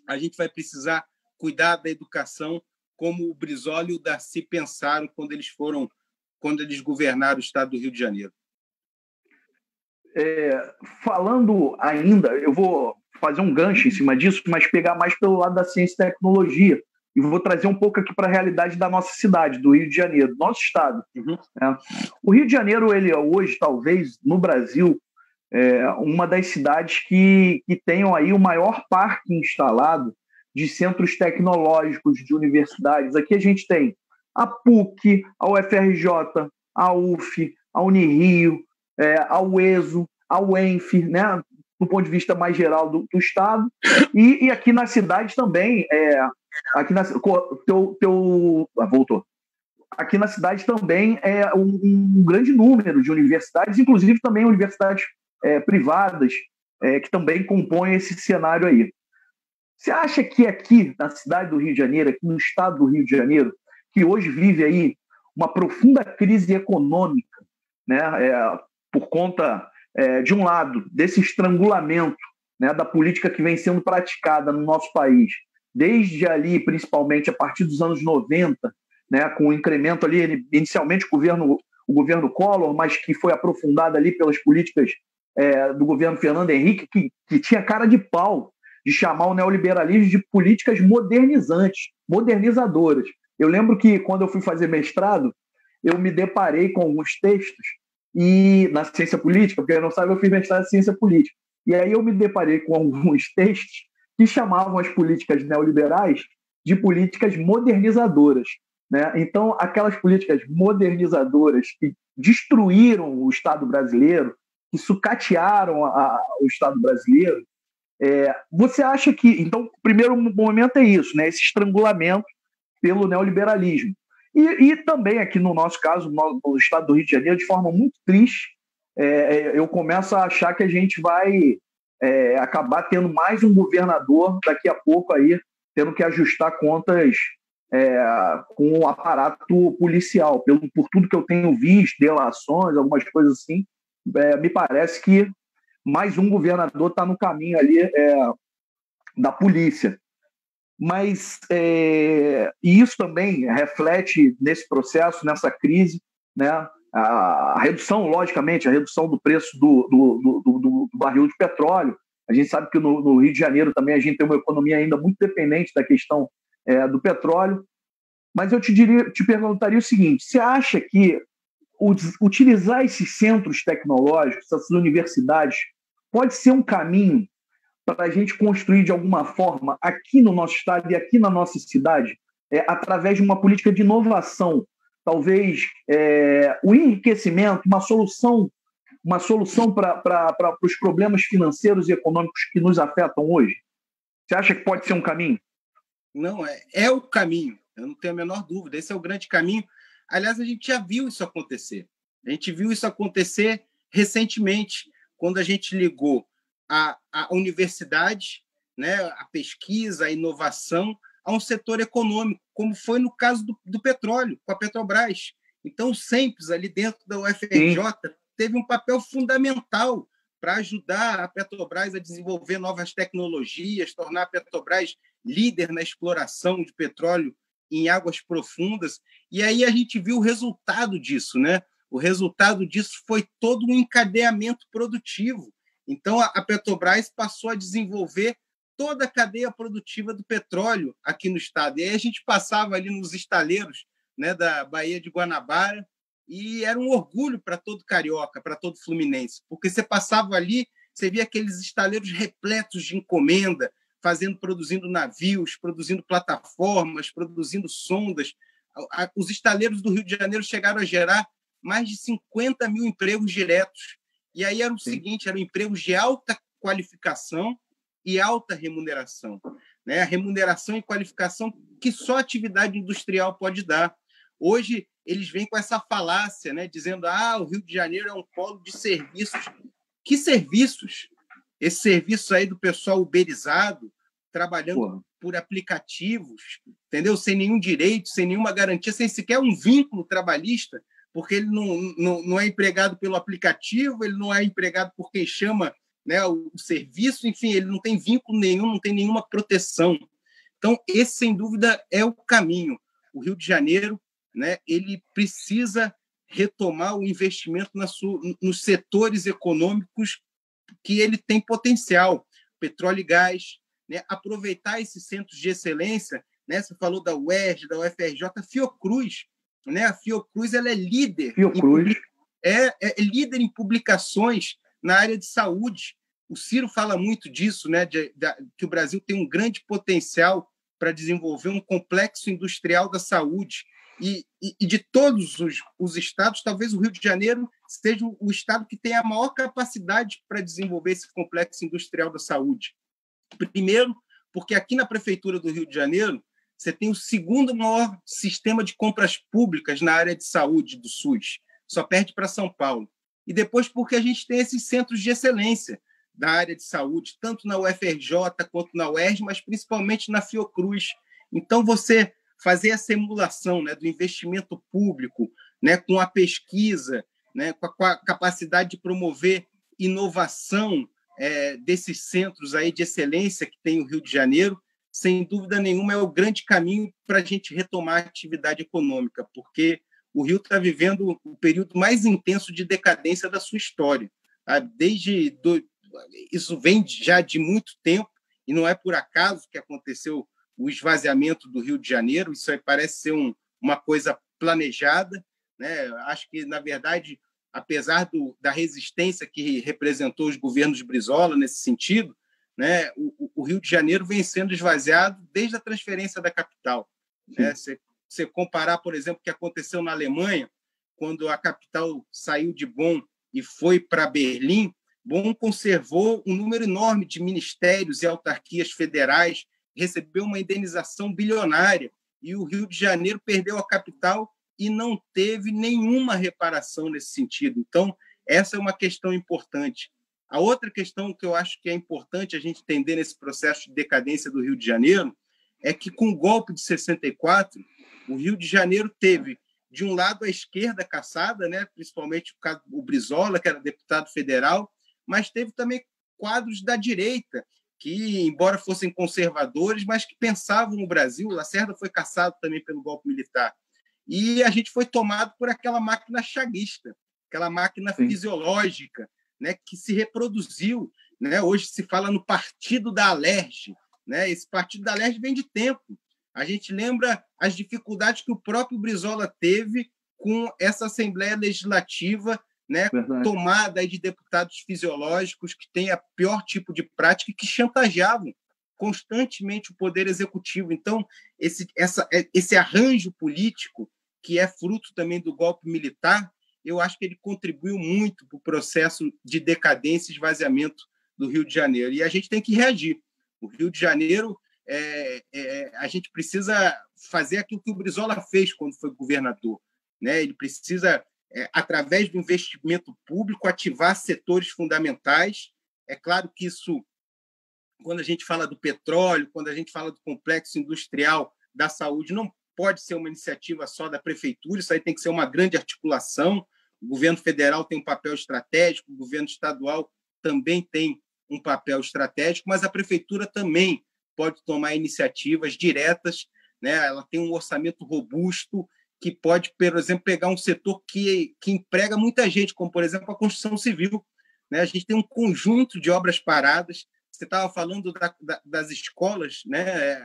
Speaker 2: a gente vai precisar cuidar da educação como o Brizola e o Darcy pensaram quando eles governaram o estado do Rio de Janeiro.
Speaker 1: Falando ainda, eu vou fazer um gancho em cima disso, mas pegar mais pelo lado da ciência e tecnologia, e vou trazer um pouco aqui para a realidade da nossa cidade, do Rio de Janeiro, do nosso estado.
Speaker 2: Uhum.
Speaker 1: O Rio de Janeiro, ele é hoje, talvez, no Brasil, uma das cidades que tenham aí o maior parque instalado de centros tecnológicos, de universidades. Aqui a gente tem a PUC, a UFRJ, a UF, a Unirio, a UESO, a UENF, né, do ponto de vista mais geral do estado, e aqui na cidade também, voltou. Aqui na cidade também é um grande número de universidades, inclusive também universidades privadas, que também compõem esse cenário aí. Você acha que aqui na cidade do Rio de Janeiro, aqui no estado do Rio de Janeiro, que hoje vive aí uma profunda crise econômica, né, por conta, de um lado, desse estrangulamento, né, da política que vem sendo praticada no nosso país, desde ali, principalmente a partir dos anos 90, né, com o incremento ali, inicialmente o governo Collor, mas que foi aprofundado ali pelas políticas do governo Fernando Henrique, que tinha cara de pau de chamar o neoliberalismo de políticas modernizantes, modernizadoras. Eu lembro que, quando eu fui fazer mestrado, eu me deparei com alguns textos e na ciência política, porque não sabe, eu fiz mestrado em ciência política. E aí eu me deparei com alguns textos que chamavam as políticas neoliberais de políticas modernizadoras, né? Então, aquelas políticas modernizadoras que destruíram o Estado brasileiro, que sucatearam o Estado brasileiro, você acha que... Então, o primeiro momento é isso, né? Esse estrangulamento pelo neoliberalismo. E também aqui no nosso caso, no estado do Rio de Janeiro, de forma muito triste, eu começo a achar que a gente vai acabar tendo mais um governador daqui a pouco aí, tendo que ajustar contas com o aparato policial. Por tudo que eu tenho visto, delações, algumas coisas assim, me parece que mais um governador está no caminho ali da polícia. Mas e isso também reflete nesse processo, nessa crise, né? A redução, logicamente, a redução do preço do barril de petróleo. A gente sabe que no Rio de Janeiro também a gente tem uma economia ainda muito dependente da questão do petróleo. Mas eu te perguntaria o seguinte: você acha que utilizar esses centros tecnológicos, essas universidades, pode ser um caminho para a gente construir de alguma forma aqui no nosso estado e aqui na nossa cidade, através de uma política de inovação, talvez o enriquecimento, uma solução para os problemas financeiros e econômicos que nos afetam hoje? Você acha que pode ser um caminho?
Speaker 2: Não, é o caminho, eu não tenho a menor dúvida, esse é o grande caminho. Aliás, a gente já viu isso acontecer. A gente viu isso acontecer recentemente, quando a gente ligou a universidade, né, a pesquisa, a inovação, a um setor econômico, como foi no caso do petróleo, com a Petrobras. Então, o SEMPES, ali dentro da UFRJ, teve um papel fundamental para ajudar a Petrobras a desenvolver novas tecnologias, tornar a Petrobras líder na exploração de petróleo em águas profundas. E aí a gente viu o resultado disso, né? O resultado disso foi todo um encadeamento produtivo. Então, a Petrobras passou a desenvolver toda a cadeia produtiva do petróleo aqui no estado. E aí a gente passava ali nos estaleiros, né, da Baía de Guanabara, e era um orgulho para todo carioca, para todo fluminense, porque você passava ali, você via aqueles estaleiros repletos de encomenda, produzindo navios, produzindo plataformas, produzindo sondas. Os estaleiros do Rio de Janeiro chegaram a gerar mais de 50 mil empregos diretos. E aí era o seguinte, eram empregos de alta qualificação e alta remuneração, né? A remuneração e qualificação que só a atividade industrial pode dar. Hoje, eles vêm com essa falácia, né? Dizendo o Rio de Janeiro é um polo de serviços. Que serviços? Esse serviço aí do pessoal uberizado, trabalhando por aplicativos, entendeu? Sem nenhum direito, sem nenhuma garantia, sem sequer um vínculo trabalhista, porque ele não é empregado pelo aplicativo, ele não é empregado por quem chama, né, o serviço, enfim, ele não tem vínculo nenhum, não tem nenhuma proteção. Então, esse, sem dúvida, é o caminho. O Rio de Janeiro, né, ele precisa retomar o investimento nos setores econômicos que ele tem potencial, petróleo e gás, né, aproveitar esses centros de excelência, né, você falou da UERJ, da UFRJ, a Fiocruz, né, a Fiocruz ela é líder, é líder em publicações na área de saúde. O Ciro fala muito disso, né, que o Brasil tem um grande potencial para desenvolver um complexo industrial da saúde. E de todos os estados, talvez o Rio de Janeiro seja o estado que tem a maior capacidade para desenvolver esse complexo industrial da saúde. Primeiro, porque aqui na Prefeitura do Rio de Janeiro, você tem o segundo maior sistema de compras públicas na área de saúde do SUS, só perde para São Paulo. E depois, porque a gente tem esses centros de excelência da área de saúde, tanto na UFRJ quanto na UERJ, mas principalmente na Fiocruz. Então, você fazer a simulação, né, do investimento público, né, com a pesquisa, né, com a capacidade de promover inovação desses centros aí de excelência que tem o Rio de Janeiro, sem dúvida nenhuma é o grande caminho para a gente retomar a atividade econômica, porque o Rio está vivendo o período mais intenso de decadência da sua história. Isso vem já de muito tempo, e não é por acaso que aconteceu o esvaziamento do Rio de Janeiro. Isso aí parece ser uma coisa planejada, né? Acho que, na verdade, apesar da resistência que representou os governos de Brizola nesse sentido, né, o Rio de Janeiro vem sendo esvaziado desde a transferência da capital. Né? Você comparar, por exemplo, o que aconteceu na Alemanha, quando a capital saiu de Bonn e foi para Berlim, Bonn conservou um número enorme de ministérios e autarquias federais, recebeu uma indenização bilionária, e o Rio de Janeiro perdeu a capital e não teve nenhuma reparação nesse sentido. Então, essa é uma questão importante. A outra questão que eu acho que é importante a gente entender nesse processo de decadência do Rio de Janeiro é que, com o golpe de 64, o Rio de Janeiro teve, de um lado, a esquerda caçada, né, principalmente o Brizola, que era deputado federal, mas teve também quadros da direita, que, embora fossem conservadores, mas que pensavam no Brasil. Lacerda foi caçado também pelo golpe militar. E a gente foi tomado por aquela máquina chaguista, aquela máquina fisiológica, né, que se reproduziu. Né? Hoje se fala no Partido da Alerj. Né? Esse Partido da Alerj vem de tempo. A gente lembra as dificuldades que o próprio Brizola teve com essa Assembleia Legislativa, né, tomada aí de deputados fisiológicos que têm a pior tipo de prática e que chantageavam constantemente o Poder Executivo. Então, esse arranjo político, que é fruto também do golpe militar, eu acho que ele contribuiu muito para o processo de decadência e esvaziamento do Rio de Janeiro. E a gente tem que reagir. O Rio de Janeiro, a gente precisa fazer aquilo que o Brizola fez quando foi governador, né? Ele precisa, através do investimento público, ativar setores fundamentais. É claro que isso, quando a gente fala do petróleo, quando a gente fala do complexo industrial da saúde, não pode ser uma iniciativa só da prefeitura, isso aí tem que ser uma grande articulação. O governo federal tem um papel estratégico, o governo estadual também tem um papel estratégico, mas a prefeitura também pode tomar iniciativas diretas, né? Ela tem um orçamento robusto que pode, por exemplo, pegar um setor que emprega muita gente, como, por exemplo, a construção civil, né? A gente tem um conjunto de obras paradas. Você estava falando das escolas, né?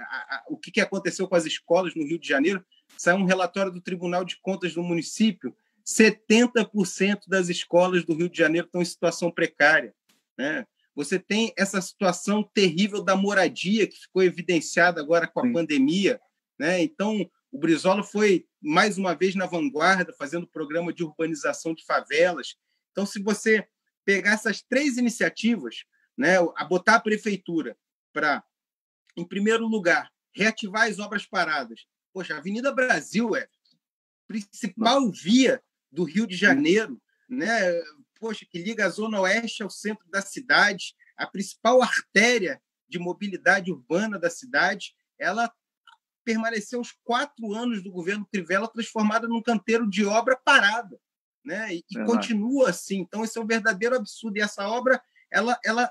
Speaker 2: O que aconteceu com as escolas no Rio de Janeiro? Saiu um relatório do Tribunal de Contas do município, 70% das escolas do Rio de Janeiro estão em situação precária, né? Você tem essa situação terrível da moradia, que ficou evidenciada agora com a pandemia, né? Então, o Brizola foi, mais uma vez, na vanguarda, fazendo programa de urbanização de favelas. Então, se você pegar essas 3 iniciativas, né, a botar a prefeitura para, em primeiro lugar, reativar as obras paradas. Poxa, a Avenida Brasil é a principal via do Rio de Janeiro, né? Poxa, que liga a Zona Oeste ao centro da cidade, a principal artéria de mobilidade urbana da cidade, ela permaneceu os 4 anos do governo Crivella transformada num canteiro de obra parada, né? E continua assim. Então, esse é um verdadeiro absurdo. E essa obra ela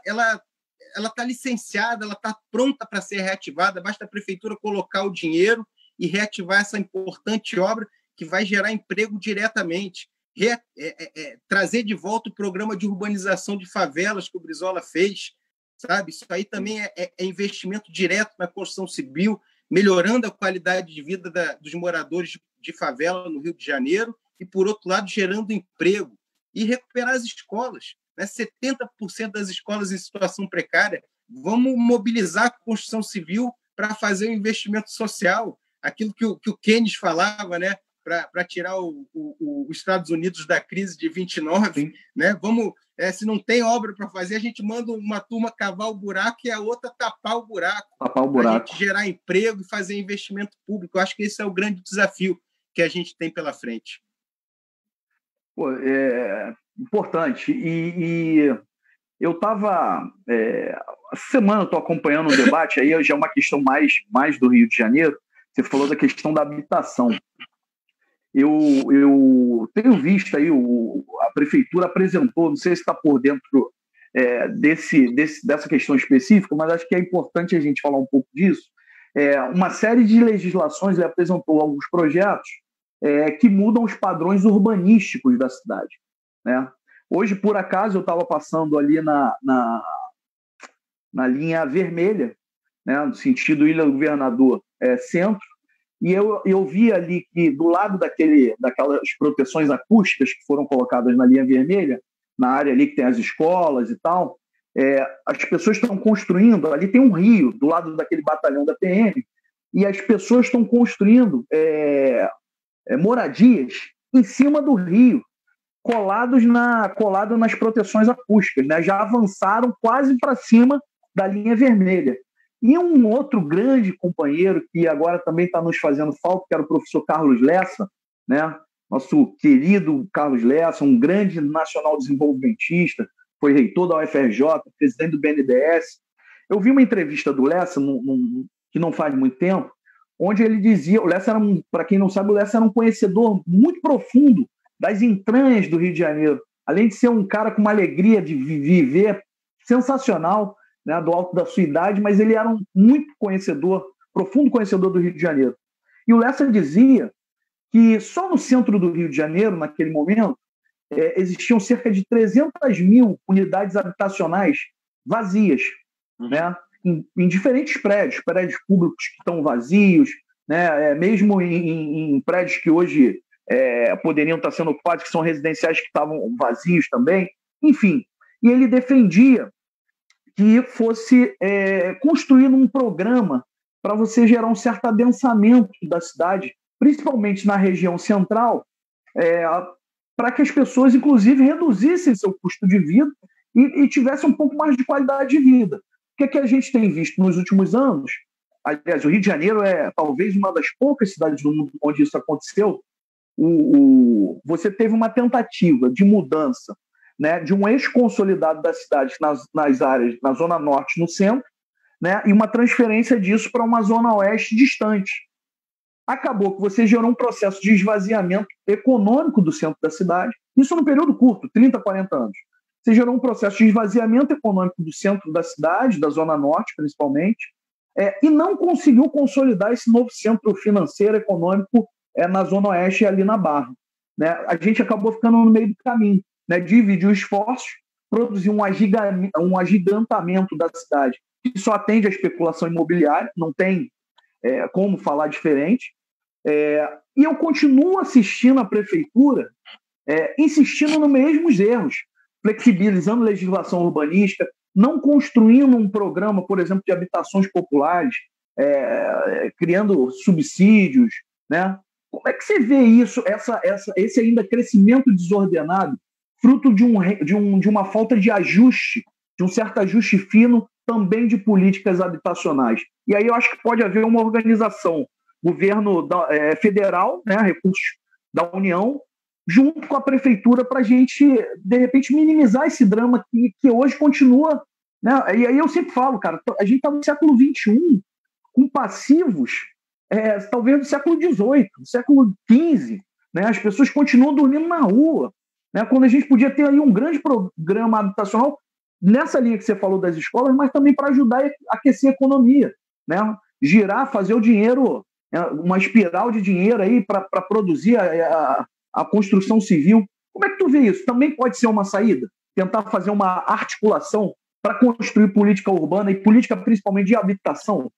Speaker 2: está licenciada, ela está pronta para ser reativada, basta a prefeitura colocar o dinheiro e reativar essa importante obra que vai gerar emprego diretamente. Trazer de volta o programa de urbanização de favelas que o Brizola fez, sabe? Isso aí também é investimento direto na construção civil, melhorando a qualidade de vida dos moradores de favela no Rio de Janeiro e, por outro lado, gerando emprego. E recuperar as escolas, né? 70% das escolas em situação precária. Vamos mobilizar a construção civil para fazer o investimento social, aquilo que o Keynes falava, né? Para tirar os Estados Unidos da crise de 29, né? Vamos, se não tem obra para fazer, a gente manda uma turma cavar o buraco e a outra tapar o buraco. A gente gerar emprego e fazer investimento público. Eu acho que esse é o grande desafio que a gente tem pela frente.
Speaker 1: Pô, é importante. E eu estava... essa semana eu estou acompanhando um debate, aí já é uma questão mais do Rio de Janeiro. Você falou da questão da habitação. Eu tenho visto aí, a prefeitura apresentou, não sei se está por dentro dessa questão específica, mas acho que é importante a gente falar um pouco disso. Uma série de legislações, ele apresentou alguns projetos que mudam os padrões urbanísticos da cidade, né? Hoje, por acaso, eu estava passando ali na linha vermelha, né, no sentido Ilha do Governador Centro, e eu vi ali que do lado daquelas proteções acústicas que foram colocadas na linha vermelha, na área ali que tem as escolas e tal, as pessoas estão construindo, ali tem um rio, do lado daquele batalhão da PM, e as pessoas estão construindo moradias em cima do rio, colado nas proteções acústicas, né? Já avançaram quase para cima da linha vermelha. E um outro grande companheiro que agora também está nos fazendo falta, que era o professor Carlos Lessa, né? Nosso querido Carlos Lessa, um grande nacional desenvolvimentista, foi reitor da UFRJ, presidente do BNDES. Eu vi uma entrevista do Lessa, que não faz muito tempo, onde ele dizia, o Lessa era, para quem não sabe, o Lessa era um conhecedor muito profundo das entranhas do Rio de Janeiro, além de ser um cara com uma alegria de viver sensacional, né, do alto da sua idade, mas ele era um profundo conhecedor do Rio de Janeiro. E o Lessa dizia que só no centro do Rio de Janeiro, naquele momento, existiam cerca de 300 mil unidades habitacionais vazias, né, em diferentes prédios públicos que estão vazios, né, mesmo em prédios que hoje poderiam estar sendo ocupados, que são residenciais que estavam vazios também, enfim. E ele defendia que fosse construído um programa para você gerar um certo adensamento da cidade, principalmente na região central, para que as pessoas, inclusive, reduzissem seu custo de vida e tivessem um pouco mais de qualidade de vida. O que a gente tem visto nos últimos anos? Aliás, o Rio de Janeiro é talvez uma das poucas cidades do mundo onde isso aconteceu. Você teve uma tentativa de mudança, né, de um eixo consolidado da cidade nas áreas, na Zona Norte, no centro, né, e uma transferência disso para uma Zona Oeste distante. Acabou que você gerou um processo de esvaziamento econômico do centro da cidade, isso num período curto, 30, 40 anos. Você gerou um processo de esvaziamento econômico do centro da cidade, da Zona Norte, principalmente, e não conseguiu consolidar esse novo centro financeiro, econômico, na Zona Oeste e ali na Barra. Né? A gente acabou ficando no meio do caminho, né? Dividiu esforços, produziu um agigantamento da cidade que só atende à especulação imobiliária, não tem como falar diferente. E eu continuo assistindo a prefeitura insistindo nos mesmos erros, flexibilizando legislação urbanística, não construindo um programa, por exemplo, de habitações populares, criando subsídios, né? Como é que você vê isso, esse ainda crescimento desordenado, fruto de uma falta de ajuste, de um certo ajuste fino também de políticas habitacionais? E aí eu acho que pode haver uma organização, governo federal, né, recursos da União, junto com a prefeitura, para a gente, de repente, minimizar esse drama que hoje continua. Né? E aí eu sempre falo, cara, a gente está no século XXI com passivos talvez do século XVIII, do século XV. Né? As pessoas continuam dormindo na rua, né? Quando a gente podia ter aí um grande programa habitacional nessa linha que você falou das escolas, mas também para ajudar a aquecer a economia, né? Girar, fazer o dinheiro, uma espiral de dinheiro aí para produzir a construção civil. Como é que tu vê isso? Também pode ser uma saída? Tentar fazer uma articulação para construir política urbana e política principalmente de habitação?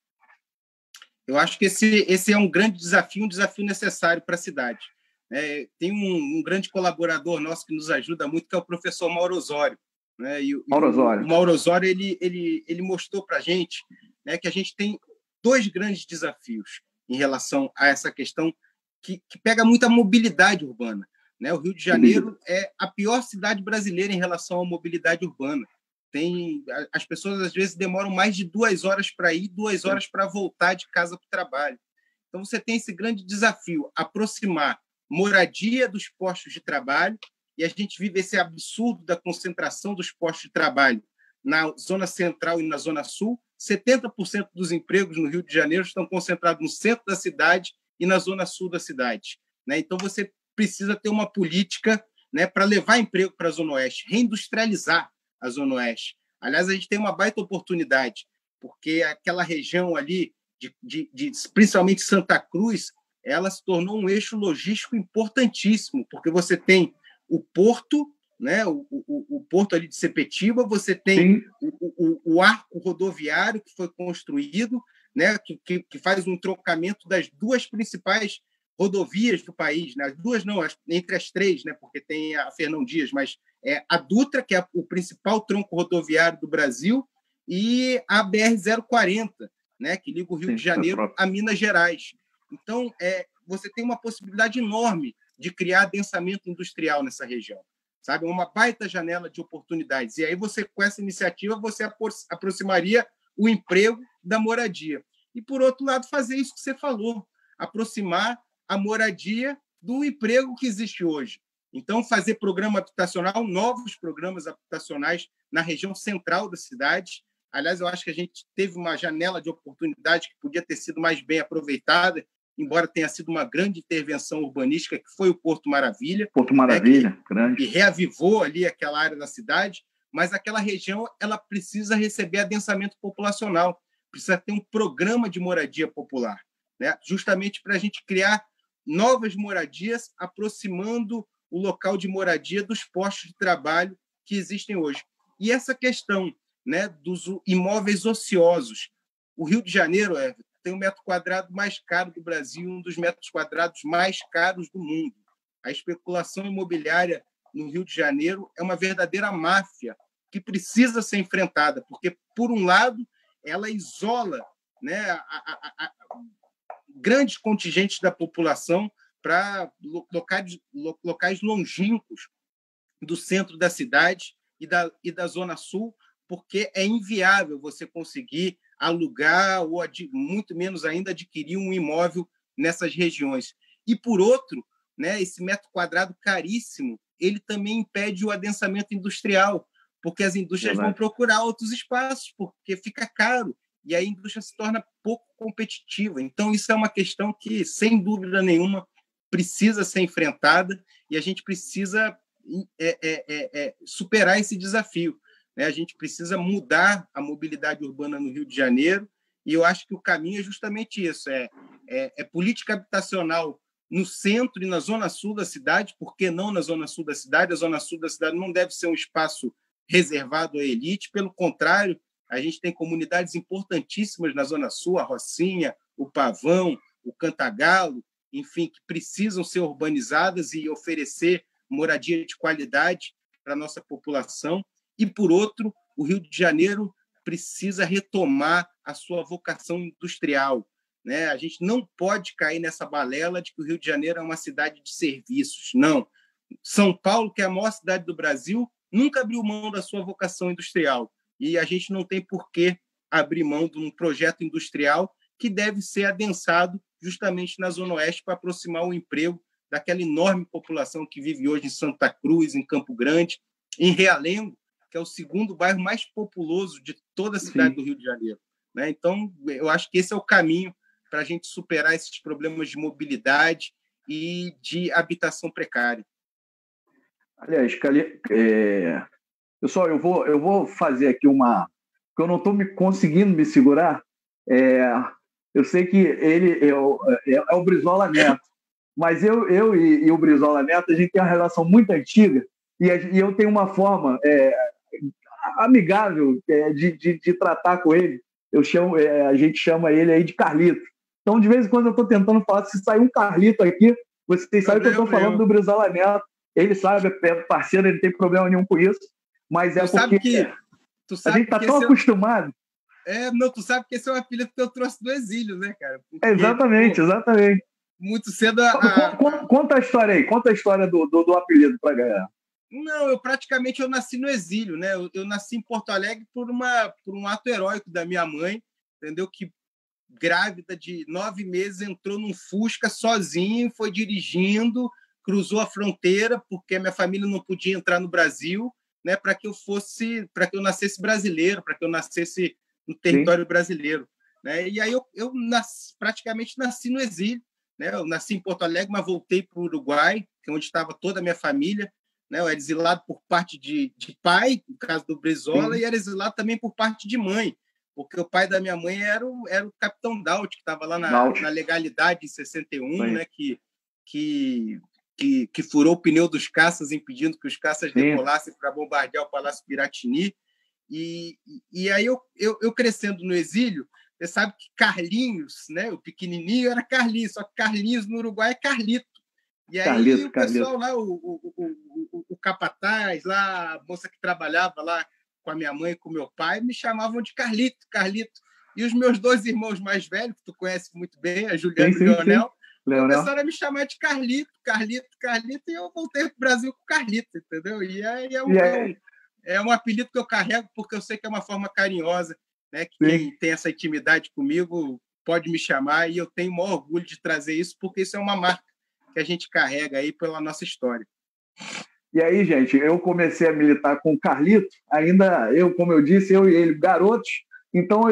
Speaker 2: Eu acho que esse é um grande desafio, um desafio necessário para a cidade. Tem um grande colaborador nosso que nos ajuda muito, que é o professor Mauro Osório. Né? O Mauro Osório ele mostrou para a gente, né, que a gente tem dois grandes desafios em relação a essa questão que pega muito a mobilidade urbana. Né? O Rio de Janeiro é a pior cidade brasileira em relação à mobilidade urbana. As pessoas, às vezes, demoram mais de 2 horas para ir, 2 horas para voltar de casa para o trabalho. Então, você tem esse grande desafio, aproximar moradia dos postos de trabalho, e a gente vive esse absurdo da concentração dos postos de trabalho na Zona Central e na Zona Sul. 70% dos empregos no Rio de Janeiro estão concentrados no centro da cidade e na Zona Sul da cidade. Né? Então, você precisa ter uma política, né, para levar emprego para a Zona Oeste, reindustrializar a Zona Oeste. Aliás, a gente tem uma baita oportunidade, porque aquela região ali, principalmente Santa Cruz, ela se tornou um eixo logístico importantíssimo, porque você tem o porto, né, o porto ali de Sepetiba, você tem o arco rodoviário que foi construído, né, que faz um trocamento das duas principais rodovias do país, né? As duas não, entre as três, né? Porque tem a Fernão Dias, mas a Dutra, que é o principal tronco rodoviário do Brasil, e a BR-040, né? Que liga o Rio de Janeiro a Minas Gerais. Então, você tem uma possibilidade enorme de criar adensamento industrial nessa região, sabe? Uma baita janela de oportunidades. E aí você, com essa iniciativa, você aproximaria o emprego da moradia. E, por outro lado, fazer isso que você falou, aproximar a moradia do emprego que existe hoje. Então, fazer programa habitacional, novos programas habitacionais na região central da cidade. Aliás, eu acho que a gente teve uma janela de oportunidade que podia ter sido mais bem aproveitada, embora tenha sido uma grande intervenção urbanística, que foi o Porto Maravilha.
Speaker 1: Porto Maravilha,
Speaker 2: né,
Speaker 1: grande.
Speaker 2: Que reavivou ali aquela área da cidade, mas aquela região ela precisa receber adensamento populacional, precisa ter um programa de moradia popular, né, justamente para a gente criar novas moradias, aproximando o local de moradia dos postos de trabalho que existem hoje. E essa questão, né, dos imóveis ociosos. O Rio de Janeiro tem o metro quadrado mais caro do Brasil, um dos metros quadrados mais caros do mundo. A especulação imobiliária no Rio de Janeiro é uma verdadeira máfia que precisa ser enfrentada, porque, por um lado, ela isola, né, grandes contingentes da população para locais longínquos do centro da cidade e da Zona Sul, porque é inviável você conseguir alugar ou, muito menos ainda, adquirir um imóvel nessas regiões. E, por outro, né, esse metro quadrado caríssimo, ele também impede o adensamento industrial, porque as indústrias vão procurar outros espaços, porque fica caro, e a indústria se torna pouco competitiva. Então, isso é uma questão que, sem dúvida nenhuma, precisa ser enfrentada, e a gente precisa superar esse desafio, né? A gente precisa mudar a mobilidade urbana no Rio de Janeiro, e eu acho que o caminho é justamente isso, política habitacional no centro e na zona sul da cidade. Por que não na zona sul da cidade? A zona sul da cidade não deve ser um espaço reservado à elite, pelo contrário, a gente tem comunidades importantíssimas na zona sul, a Rocinha, o Pavão, o Cantagalo, enfim, que precisam ser urbanizadas e oferecer moradia de qualidade para a nossa população. E, por outro, o Rio de Janeiro precisa retomar a sua vocação industrial, né? A gente não pode cair nessa balela de que o Rio de Janeiro é uma cidade de serviços. Não. São Paulo, que é a maior cidade do Brasil, nunca abriu mão da sua vocação industrial. E a gente não tem por que abrir mão de um projeto industrial que deve ser adensado justamente na Zona Oeste para aproximar o emprego daquela enorme população que vive hoje em Santa Cruz, em Campo Grande, em Realengo, que é o segundo bairro mais populoso de toda a cidade do Rio de Janeiro, né? Então, eu acho que esse é o caminho para a gente superar esses problemas de mobilidade e de habitação precária.
Speaker 1: Aliás, pessoal, eu vou fazer aqui porque eu não estou conseguindo me segurar. Eu sei que ele é o Brizola Neto, mas eu e o Brizola Neto, a gente tem uma relação muito antiga e eu tenho uma forma amigável de tratar com ele. A gente chama ele aí de Carlito. Então, de vez em quando, eu estou tentando falar, se sair um Carlito aqui, vocês sabem que eu estou falando do Brizola Neto. Ele sabe, é parceiro, ele não tem problema nenhum com isso, mas é porque a gente está tão acostumado.
Speaker 2: Tu sabe que esse é um apelido que eu trouxe do exílio, né, cara? Porque,
Speaker 1: exatamente.
Speaker 2: Muito cedo...
Speaker 1: Conta a história aí, conta a história do apelido para ganhar.
Speaker 2: Não, eu praticamente nasci no exílio, né? Eu nasci em Porto Alegre por um ato heróico da minha mãe, entendeu? Que, grávida de 9 meses, entrou num Fusca sozinho, foi dirigindo, cruzou a fronteira, porque a minha família não podia entrar no Brasil, né? Para que eu nascesse brasileiro, para que eu nascesse no território brasileiro, né? E aí eu praticamente nasci no exílio, né? Eu nasci em Porto Alegre, mas voltei para o Uruguai, que é onde estava toda a minha família, né? Eu era exilado por parte de pai, no caso do Brizola, e era exilado também por parte de mãe, porque o pai da minha mãe era o capitão Daut, que estava lá na legalidade em 61, né? Que furou o pneu dos caças, impedindo que os caças decolassem para bombardear o Palácio Piratini. E aí eu crescendo no exílio, você sabe que Carlinhos, né? O pequenininho era Carlinhos, só que Carlinhos no Uruguai é Carlito. E aí o pessoal lá, o capataz, lá, a moça que trabalhava lá com a minha mãe e com o meu pai, me chamavam de Carlito. E os meus 2 irmãos mais velhos, que tu conhece muito bem, a Juliana e o Leonel, começaram a me chamar de Carlito, e eu voltei para o Brasil com Carlito, entendeu? E aí é um apelido que eu carrego porque eu sei que é uma forma carinhosa, né? Que quem tem essa intimidade comigo pode me chamar, e eu tenho o maior orgulho de trazer isso, porque isso é uma marca que a gente carrega aí pela nossa história.
Speaker 1: E aí, gente, eu comecei a militar com o Carlito, ainda como eu disse, eu e ele, garotos, então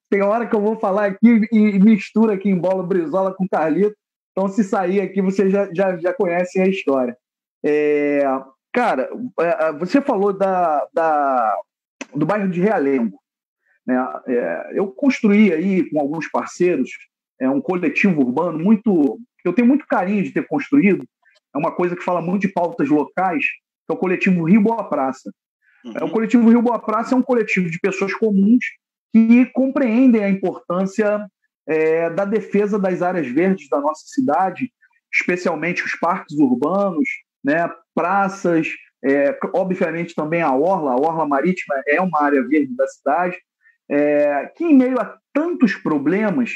Speaker 1: tem hora que eu vou falar aqui e mistura aqui em bola Brizola com Carlito, então se sair aqui vocês já conhecem a história. Cara, você falou do bairro de Realengo, né? Eu construí aí com alguns parceiros um coletivo urbano eu tenho muito carinho de ter construído. É uma coisa que fala muito de pautas locais, que é o coletivo Rio Boa Praça. O coletivo Rio Boa Praça é um coletivo de pessoas comuns que compreendem a importância da defesa das áreas verdes da nossa cidade, especialmente os parques urbanos, né, praças, obviamente também a Orla Marítima é uma área verde da cidade, que em meio a tantos problemas,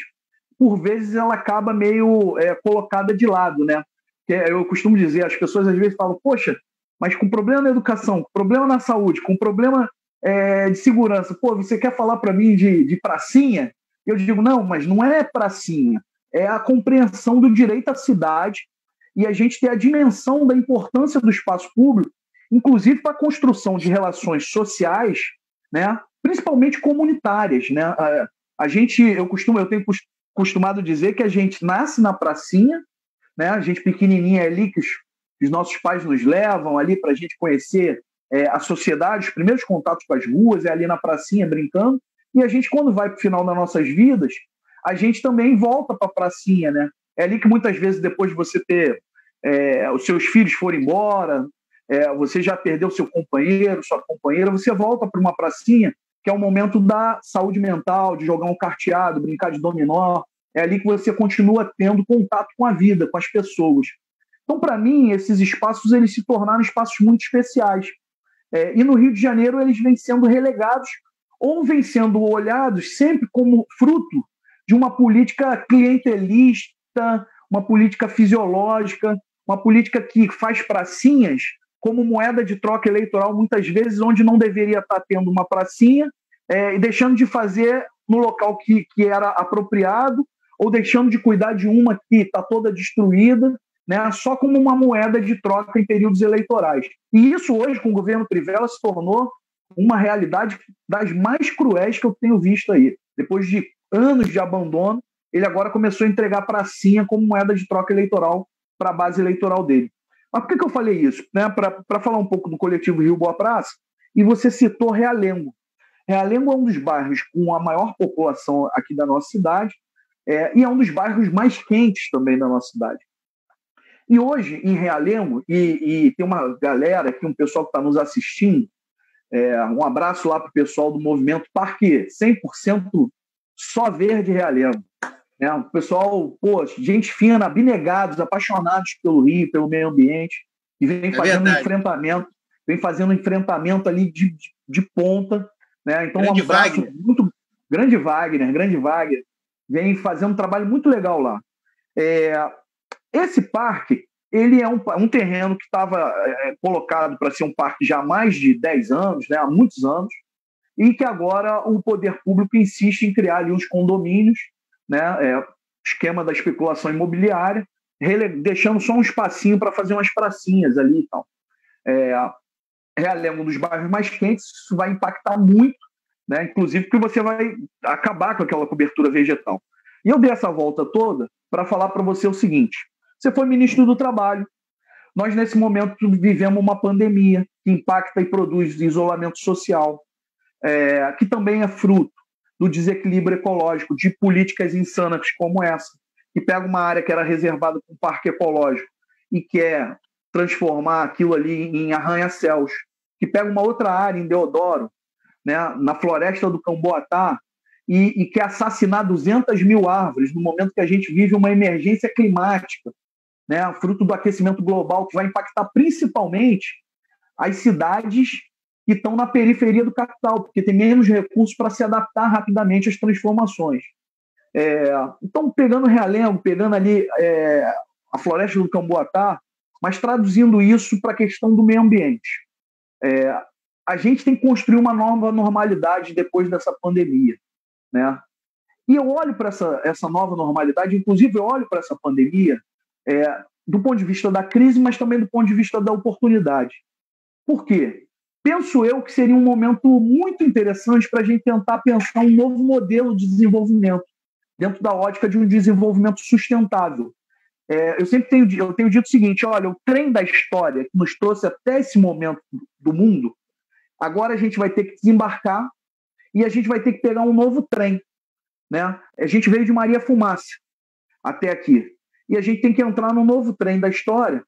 Speaker 1: por vezes ela acaba meio colocada de lado, né? Eu costumo dizer, as pessoas às vezes falam, poxa, mas com problema na educação, com problema na saúde, com problema de segurança, pô, você quer falar para mim de pracinha? Eu digo, não, mas não é pracinha, é a compreensão do direito à cidade e a gente ter a dimensão da importância do espaço público, inclusive para a construção de relações sociais, né, principalmente comunitárias, né? Eu tenho costumado dizer que a gente nasce na pracinha, né? A gente pequenininha é ali que os nossos pais nos levam ali para a gente conhecer a sociedade, os primeiros contatos com as ruas é ali na pracinha brincando, e a gente quando vai para o final das nossas vidas, a gente também volta para a pracinha, né? É ali que muitas vezes depois de você ter os seus filhos forem embora, você já perdeu seu companheiro, sua companheira, você volta para uma pracinha que é o momento da saúde mental, de jogar um carteado, brincar de dominó. É ali que você continua tendo contato com a vida, com as pessoas. Então, para mim, esses espaços eles se tornaram espaços muito especiais. E no Rio de Janeiro eles vêm sendo relegados ou vêm sendo olhados sempre como fruto de uma política clientelista, uma política fisiológica, uma política que faz pracinhas como moeda de troca eleitoral, muitas vezes, onde não deveria estar tendo uma pracinha, e deixando de fazer no local que era apropriado, ou deixando de cuidar de uma que está toda destruída, né, só como uma moeda de troca em períodos eleitorais. E isso hoje, com o governo Crivella, se tornou uma realidade das mais cruéis que eu tenho visto aí. Depois de anos de abandono, ele agora começou a entregar pracinha como moeda de troca eleitoral para a base eleitoral dele. Mas por que eu falei isso? Né? Para falar um pouco do coletivo Rio Boa Praça, e você citou Realengo. Realengo é um dos bairros com a maior população aqui da nossa cidade, e é um dos bairros mais quentes também da nossa cidade. E hoje, em Realengo, e tem uma galera aqui, um pessoal que está nos assistindo, um abraço lá para o pessoal do movimento Parque 100% Só Verde Realengo. O pessoal, gente fina, abnegados, apaixonados pelo Rio, pelo meio ambiente, e vem fazendo enfrentamento ali de ponta. Né? Então,
Speaker 2: grande
Speaker 1: um abraço
Speaker 2: Wagner.
Speaker 1: muito grande Wagner, vem fazendo um trabalho muito legal lá. Esse parque, ele é um terreno que estava colocado para ser um parque já há mais de 10 anos, né? Há muitos anos, e que agora o poder público insiste em criar ali uns condomínios, né? Esquema da especulação imobiliária, deixando só um espacinho para fazer umas pracinhas ali e tal. Realengo, um dos bairros mais quentes, isso vai impactar muito, né? Inclusive porque você vai acabar com aquela cobertura vegetal. E eu dei essa volta toda para falar para você o seguinte: você foi ministro do Trabalho, nós nesse momento vivemos uma pandemia que impacta e produz isolamento social, que também é fruto do desequilíbrio ecológico, de políticas insanas como essa, que pega uma área que era reservada para um parque ecológico e quer transformar aquilo ali em arranha-céus, que pega uma outra área em Deodoro, né, na floresta do Camboatá, e quer assassinar 200 mil árvores no momento que a gente vive uma emergência climática, né, fruto do aquecimento global, que vai impactar principalmente as cidades que estão na periferia do capital, porque tem menos recursos para se adaptar rapidamente às transformações. Então, pegando Realengo, pegando ali a floresta do Camboatá, mas traduzindo isso para a questão do meio ambiente. A gente tem que construir uma nova normalidade depois dessa pandemia. Né? E eu olho para essa nova normalidade, inclusive eu olho para essa pandemia do ponto de vista da crise, mas também do ponto de vista da oportunidade. Por quê? Penso eu que seria um momento muito interessante para a gente tentar pensar um novo modelo de desenvolvimento, dentro da ótica de um desenvolvimento sustentável. Eu tenho dito o seguinte: olha, o trem da história que nos trouxe até esse momento do mundo, agora a gente vai ter que desembarcar e a gente vai ter que pegar um novo trem. Né? A gente veio de Maria Fumaça até aqui. E a gente tem que entrar num novo trem da história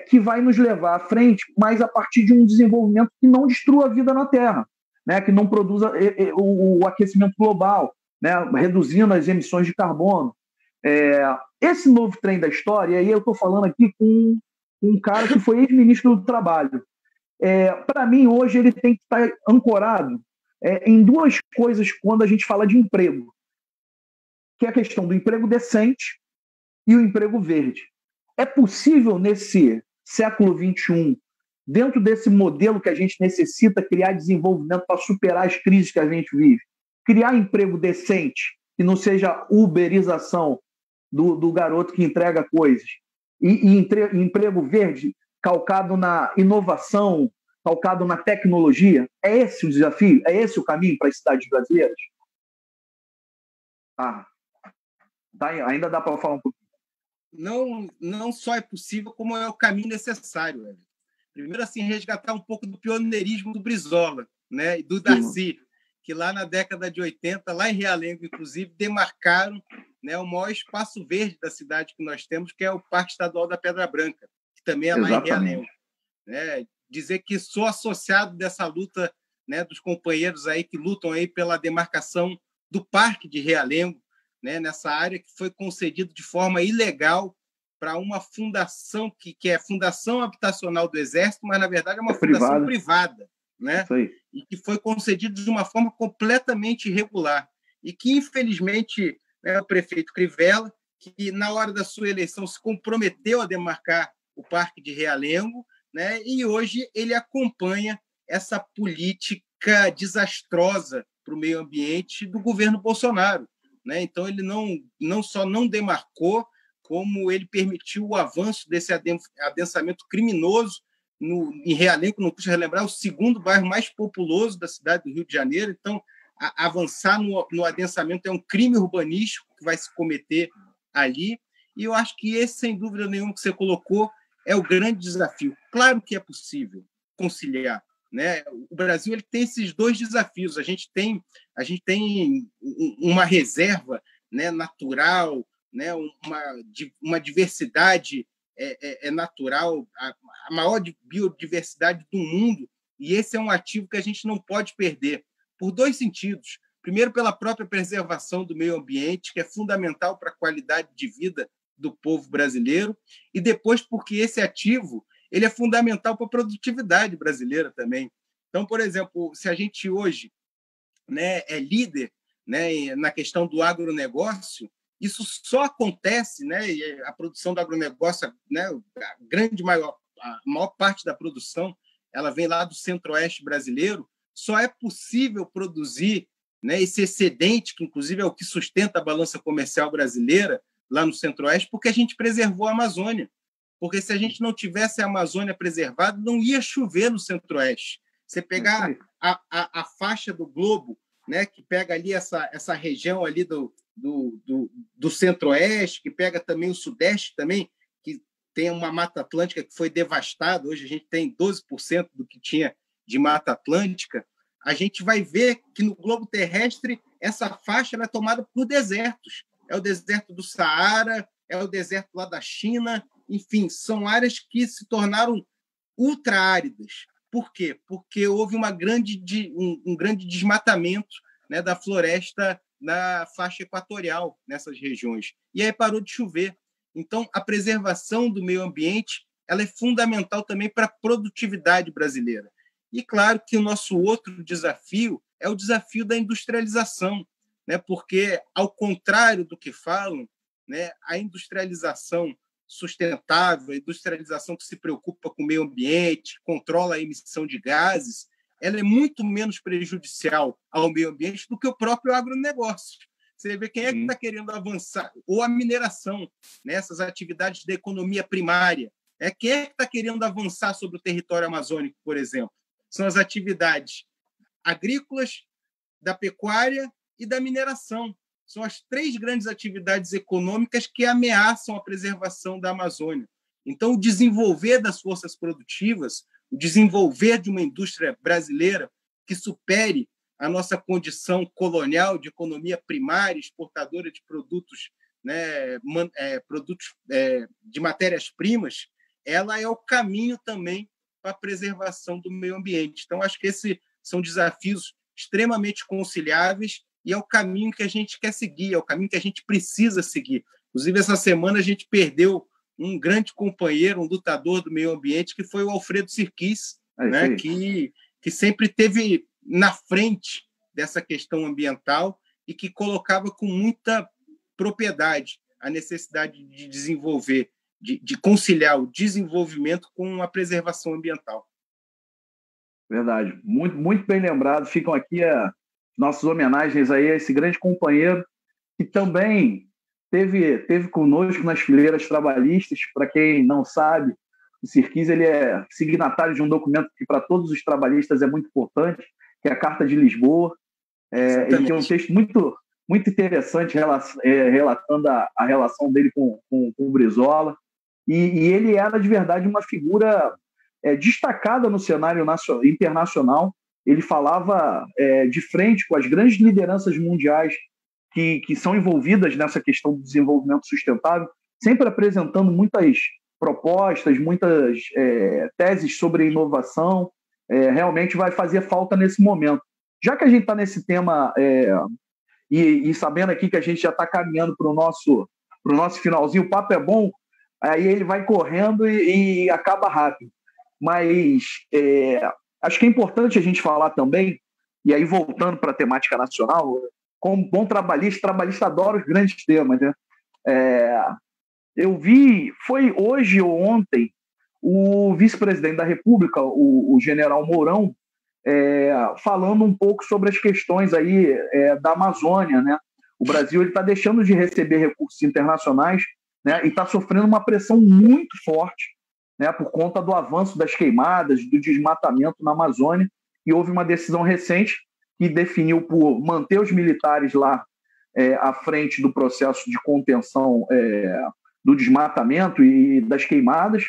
Speaker 1: que vai nos levar à frente, mas a partir de um desenvolvimento que não destrua a vida na Terra, né? Que não produza o aquecimento global, né? Reduzindo as emissões de carbono. Esse novo trem da história, e aí eu estou falando aqui com um cara que foi ex-ministro do Trabalho. Para mim, hoje, ele tem que estar ancorado em duas coisas quando a gente fala de emprego, que é a questão do emprego decente e o emprego verde. É possível, nesse século XXI, dentro desse modelo que a gente necessita criar desenvolvimento para superar as crises que a gente vive, criar emprego decente, que não seja uberização do garoto que entrega coisas, e emprego verde calcado na inovação, calcado na tecnologia? É esse o desafio? É esse o caminho para as cidades brasileiras? Ainda dá para falar um pouquinho.
Speaker 2: Não só é possível, como é o caminho necessário. Né? Primeiro, assim, resgatar um pouco do pioneirismo do Brizola, né, e do Darcy, que lá na década de 80, lá em Realengo, inclusive, demarcaram, né, o maior espaço verde da cidade que nós temos, que é o Parque Estadual da Pedra Branca, que também é lá em Realengo. Né? Dizer que sou associado dessa luta, né, dos companheiros aí que lutam aí pela demarcação do Parque de Realengo, né, nessa área que foi concedido de forma ilegal para uma fundação que é a Fundação Habitacional do Exército, mas, na verdade, é uma fundação privada, né? E que foi concedido de uma forma completamente irregular. E que, infelizmente, né, o prefeito Crivella, que, na hora da sua eleição, se comprometeu a demarcar o Parque de Realengo, né? E hoje ele acompanha essa política desastrosa para o meio ambiente do governo Bolsonaro. Né? Então, ele não só não demarcou, como ele permitiu o avanço desse adensamento criminoso em Realengo, não custa relembrar, o segundo bairro mais populoso da cidade do Rio de Janeiro. Então, avançar no adensamento é um crime urbanístico que vai se cometer ali. E eu acho que esse, sem dúvida nenhuma, que você colocou, é o grande desafio. Claro que é possível conciliar. Né? O Brasil ele tem esses dois desafios. A gente tem uma reserva, né, natural, né, uma diversidade natural, a maior biodiversidade do mundo, e esse é um ativo que a gente não pode perder, por dois sentidos. Primeiro, pela própria preservação do meio ambiente, que é fundamental para a qualidade de vida do povo brasileiro, e depois porque esse ativo ele é fundamental para a produtividade brasileira também. Então, por exemplo, se a gente hoje, né, é líder, né, na questão do agronegócio, isso só acontece, né, e a produção do agronegócio, né, a maior parte da produção, ela vem lá do centro-oeste brasileiro, só é possível produzir, né, esse excedente, que inclusive é o que sustenta a balança comercial brasileira, lá no centro-oeste, porque a gente preservou a Amazônia. Porque se a gente não tivesse a Amazônia preservada, não ia chover no centro-oeste. Você pegar a faixa do globo, né, que pega ali essa região ali do centro-oeste, que pega também o sudeste também, que tem uma Mata Atlântica que foi devastada. Hoje a gente tem 12% do que tinha de Mata Atlântica. A gente vai ver que no globo terrestre essa faixa é tomada por desertos. É o deserto do Saara, é o deserto lá da China. Enfim, são áreas que se tornaram ultra-áridas. Por quê? Porque houve um grande desmatamento, né, da floresta na faixa equatorial nessas regiões. E aí parou de chover. Então, a preservação do meio ambiente ela é fundamental também para a produtividade brasileira. E claro que o nosso outro desafio é o desafio da industrialização, né? Porque, ao contrário do que falam, né, a industrialização sustentável, a industrialização que se preocupa com o meio ambiente, controla a emissão de gases, ela é muito menos prejudicial ao meio ambiente do que o próprio agronegócio. Você vê quem é que está querendo avançar, ou a mineração, nessas atividades da economia primária. Quem é que está querendo avançar sobre o território amazônico, por exemplo? São as atividades agrícolas, da pecuária e da mineração. São as três grandes atividades econômicas que ameaçam a preservação da Amazônia. Então, o desenvolver das forças produtivas, o desenvolver de uma indústria brasileira que supere a nossa condição colonial de economia primária, exportadora de produtos, né, de matérias-primas, ela é o caminho também para a preservação do meio ambiente. Então, acho que esses são desafios extremamente conciliáveis e é o caminho que a gente quer seguir, é o caminho que a gente precisa seguir. Inclusive, essa semana a gente perdeu um grande companheiro, um lutador do meio ambiente, que foi o Alfredo Sirquis, né, que sempre esteve na frente dessa questão ambiental e que colocava com muita propriedade a necessidade de desenvolver, de conciliar o desenvolvimento com a preservação ambiental.
Speaker 1: Verdade. Muito, muito bem lembrado. Ficam aqui nossas homenagens aí a esse grande companheiro que também teve conosco nas fileiras trabalhistas. Para quem não sabe, o Sirquis ele é signatário de um documento que para todos os trabalhistas é muito importante, que é a Carta de Lisboa. Ele tem um texto muito, muito interessante relatando a relação dele com o Brizola. E ele era, de verdade, uma figura destacada no cenário internacional. Ele falava de frente com as grandes lideranças mundiais que são envolvidas nessa questão do desenvolvimento sustentável, sempre apresentando muitas propostas, muitas teses sobre inovação. Realmente vai fazer falta nesse momento. Já que a gente está nesse tema e sabendo aqui que a gente já está caminhando para o nosso finalzinho, o papo é bom, aí ele vai correndo e acaba rápido. Mas acho que é importante a gente falar também, e aí voltando para a temática nacional, como bom trabalhista adora os grandes temas, né? Eu vi, foi hoje ou ontem, o vice-presidente da República, o general Mourão, falando um pouco sobre as questões aí da Amazônia, né? O Brasil está deixando de receber recursos internacionais, né? E está sofrendo uma pressão muito forte, né? Por conta do avanço das queimadas, do desmatamento na Amazônia. E houve uma decisão recente que definiu por manter os militares lá à frente do processo de contenção do desmatamento e das queimadas.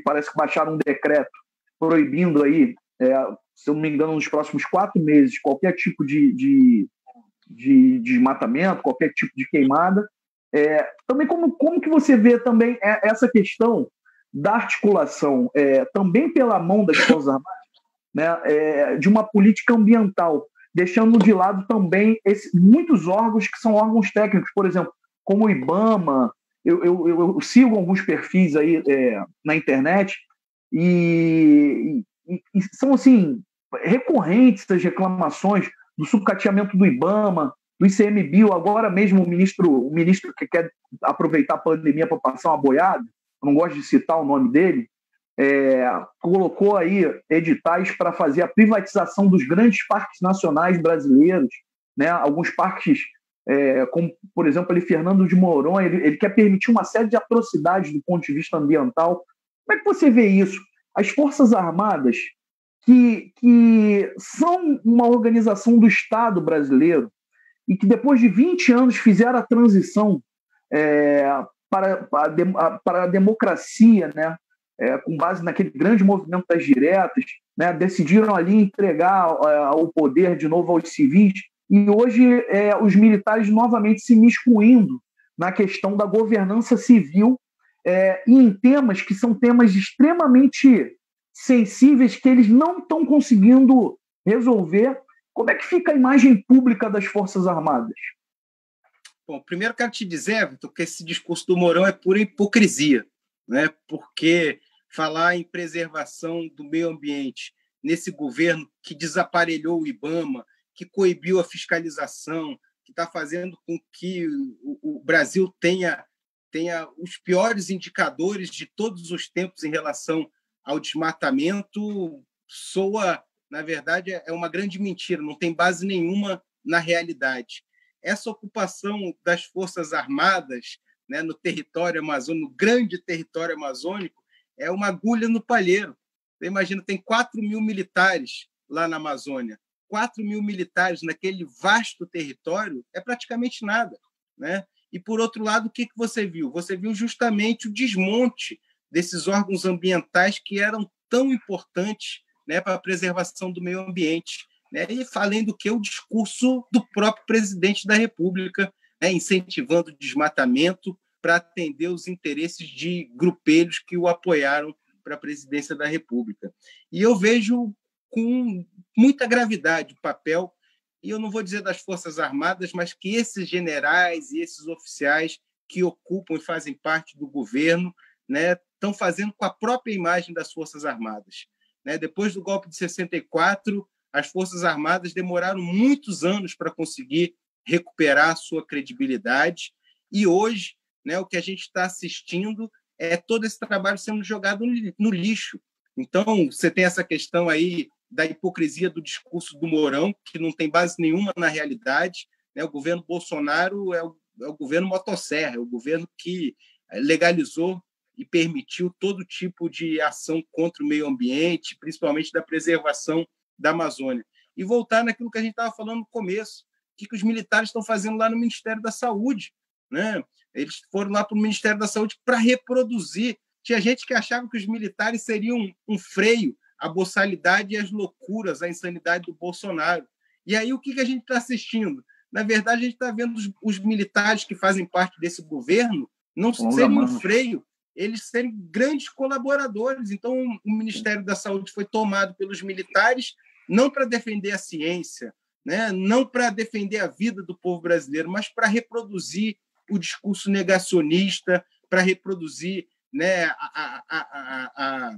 Speaker 1: Parece que baixaram um decreto proibindo aí, se eu não me engano, nos próximos 4 meses, qualquer tipo de desmatamento, qualquer tipo de queimada. Também como que você vê também essa questão da articulação, também pela mão das Forças Armadas, né, de uma política ambiental, deixando de lado também muitos órgãos que são órgãos técnicos, por exemplo, como o IBAMA. Eu sigo alguns perfis aí na internet e são assim recorrentes as reclamações do subcateamento do IBAMA, do ICMBio. Agora mesmo o ministro que quer aproveitar a pandemia para passar uma boiada, eu não gosto de citar o nome dele, colocou aí editais para fazer a privatização dos grandes parques nacionais brasileiros, né? Alguns parques, como, por exemplo, ali Fernando de Noronha, ele quer permitir uma série de atrocidades do ponto de vista ambiental. Como é que você vê isso? As Forças Armadas, que são uma organização do Estado brasileiro e que depois de 20 anos fizeram a transição para a democracia, né? Com base naquele grande movimento das diretas, né? Decidiram ali entregar o poder de novo aos civis, e hoje os militares novamente se miscuindo na questão da governança civil e em temas que são temas extremamente sensíveis que eles não estão conseguindo resolver. Como é que fica a imagem pública das Forças Armadas?
Speaker 2: Bom, primeiro quero te dizer, Vitor, que esse discurso do Mourão é pura hipocrisia, né? Porque falar em preservação do meio ambiente nesse governo que desaparelhou o IBAMA, que coibiu a fiscalização, que está fazendo com que o Brasil tenha os piores indicadores de todos os tempos em relação ao desmatamento, soa, na verdade, é uma grande mentira, não tem base nenhuma na realidade. Essa ocupação das Forças Armadas, né, no território amazônico, no grande território amazônico, é uma agulha no palheiro. Você imagina, tem 4.000 militares lá na Amazônia. 4.000 militares naquele vasto território é praticamente nada, né? E, por outro lado, o que você viu? Você viu justamente o desmonte desses órgãos ambientais que eram tão importantes, né, para a preservação do meio ambiente, né? E além do que o discurso do próprio presidente da República, né, incentivando o desmatamento para atender os interesses de grupelhos que o apoiaram para a presidência da República. E eu vejo com muita gravidade o papel e eu não vou dizer das Forças Armadas, mas que esses generais e esses oficiais que ocupam e fazem parte do governo, né, estão fazendo com a própria imagem das Forças Armadas. Né? Depois do golpe de 64, as Forças Armadas demoraram muitos anos para conseguir recuperar a sua credibilidade, e hoje, né, o que a gente está assistindo é todo esse trabalho sendo jogado no lixo. Então, você tem essa questão aí da hipocrisia do discurso do Mourão, que não tem base nenhuma na realidade. Né? O governo Bolsonaro é o governo motosserra, é o governo que legalizou e permitiu todo tipo de ação contra o meio ambiente, principalmente da preservação da Amazônia. E voltar naquilo que a gente estava falando no começo, o que os militares estão fazendo lá no Ministério da Saúde. Né? Eles foram lá para o Ministério da Saúde para reproduzir. Tinha gente que achava que os militares seriam um freio à boçalidade e às loucuras, à insanidade do Bolsonaro. E aí o que a gente está assistindo? Na verdade, a gente está vendo os militares que fazem parte desse governo não serem um freio, eles serem grandes colaboradores. Então, o Ministério da Saúde foi tomado pelos militares não para defender a ciência, né? Não para defender a vida do povo brasileiro, mas para reproduzir o discurso negacionista, para reproduzir, né, a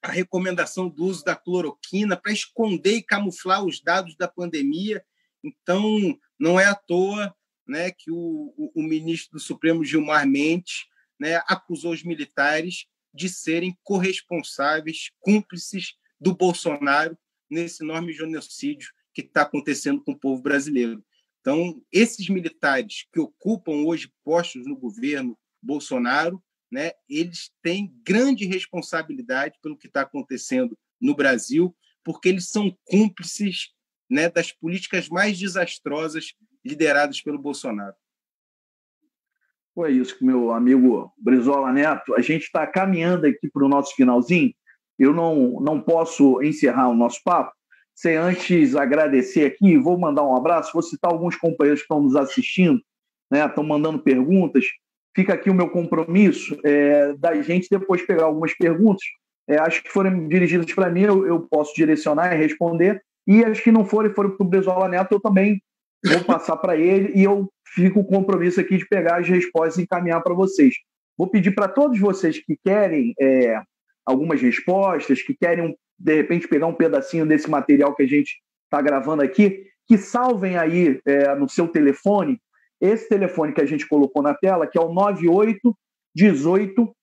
Speaker 2: recomendação do uso da cloroquina, para esconder e camuflar os dados da pandemia. Então, não é à toa, né, que o ministro do Supremo, Gilmar Mendes, né, acusou os militares de serem corresponsáveis, cúmplices do Bolsonaro nesse enorme genocídio que está acontecendo com o povo brasileiro. Então, esses militares que ocupam hoje postos no governo Bolsonaro, né, eles têm grande responsabilidade pelo que está acontecendo no Brasil, porque eles são cúmplices, né, das políticas mais desastrosas lideradas pelo Bolsonaro.
Speaker 1: Foi isso, meu amigo Brizola Neto. A gente está caminhando aqui para o nosso finalzinho. Eu não posso encerrar o nosso papo sem antes agradecer aqui. Vou mandar um abraço, vou citar alguns companheiros que estão nos assistindo, né, estão mandando perguntas. Fica aqui o meu compromisso da gente depois pegar algumas perguntas. Acho que forem dirigidas para mim, eu posso direcionar e responder. E as que não forem para o Brizola Neto, eu também vou passar para ele e eu fico com o compromisso aqui de pegar as respostas e encaminhar para vocês. Vou pedir para todos vocês que querem algumas respostas, que querem, de repente, pegar um pedacinho desse material que a gente está gravando aqui, que salvem aí no seu telefone, esse telefone que a gente colocou na tela, que é o 9818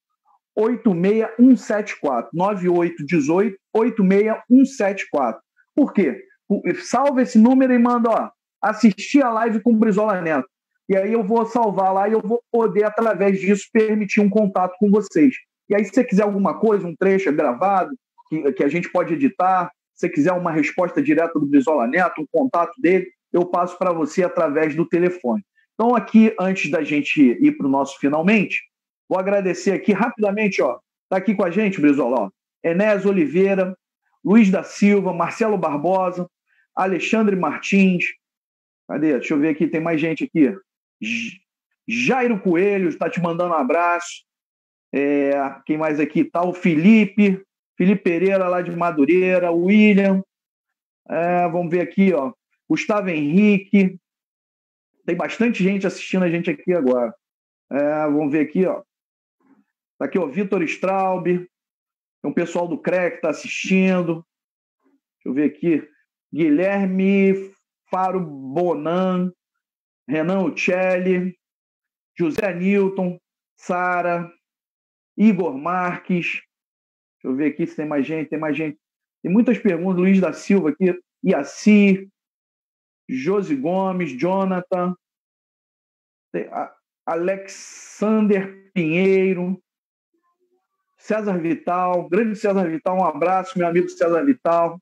Speaker 1: 86174. 9818 86174. Por quê? Salva esse número e manda, assistir a live com o Brizola Neto. E aí eu vou salvar lá e eu vou poder, através disso, permitir um contato com vocês. E aí, se você quiser alguma coisa, um trecho gravado, que a gente pode editar, se você quiser uma resposta direta do Brizola Neto, um contato dele, eu passo para você através do telefone. Então, aqui, antes da gente ir para o nosso finalmente, vou agradecer aqui rapidamente, está aqui com a gente, Brizola, Enéas Oliveira, Luiz da Silva, Marcelo Barbosa, Alexandre Martins, cadê? Deixa eu ver aqui, tem mais gente aqui. Jairo Coelho está te mandando um abraço. Quem mais aqui? Tá o Felipe Pereira, lá de Madureira, o William. Vamos ver aqui, Gustavo Henrique. Tem bastante gente assistindo a gente aqui agora. Vamos ver aqui, Tá aqui, Vitor Straub. Tem um pessoal do CREC que está assistindo. Deixa eu ver aqui. Guilherme Faro Bonan, Renan Uccelli, José Newton, Sara, Igor Marques. Deixa eu ver aqui se tem mais gente. Tem muitas perguntas. Luiz da Silva aqui, Iaci, Josi Gomes, Jonathan, Alexander Pinheiro, César Vital, grande César Vital, um abraço, meu amigo César Vital,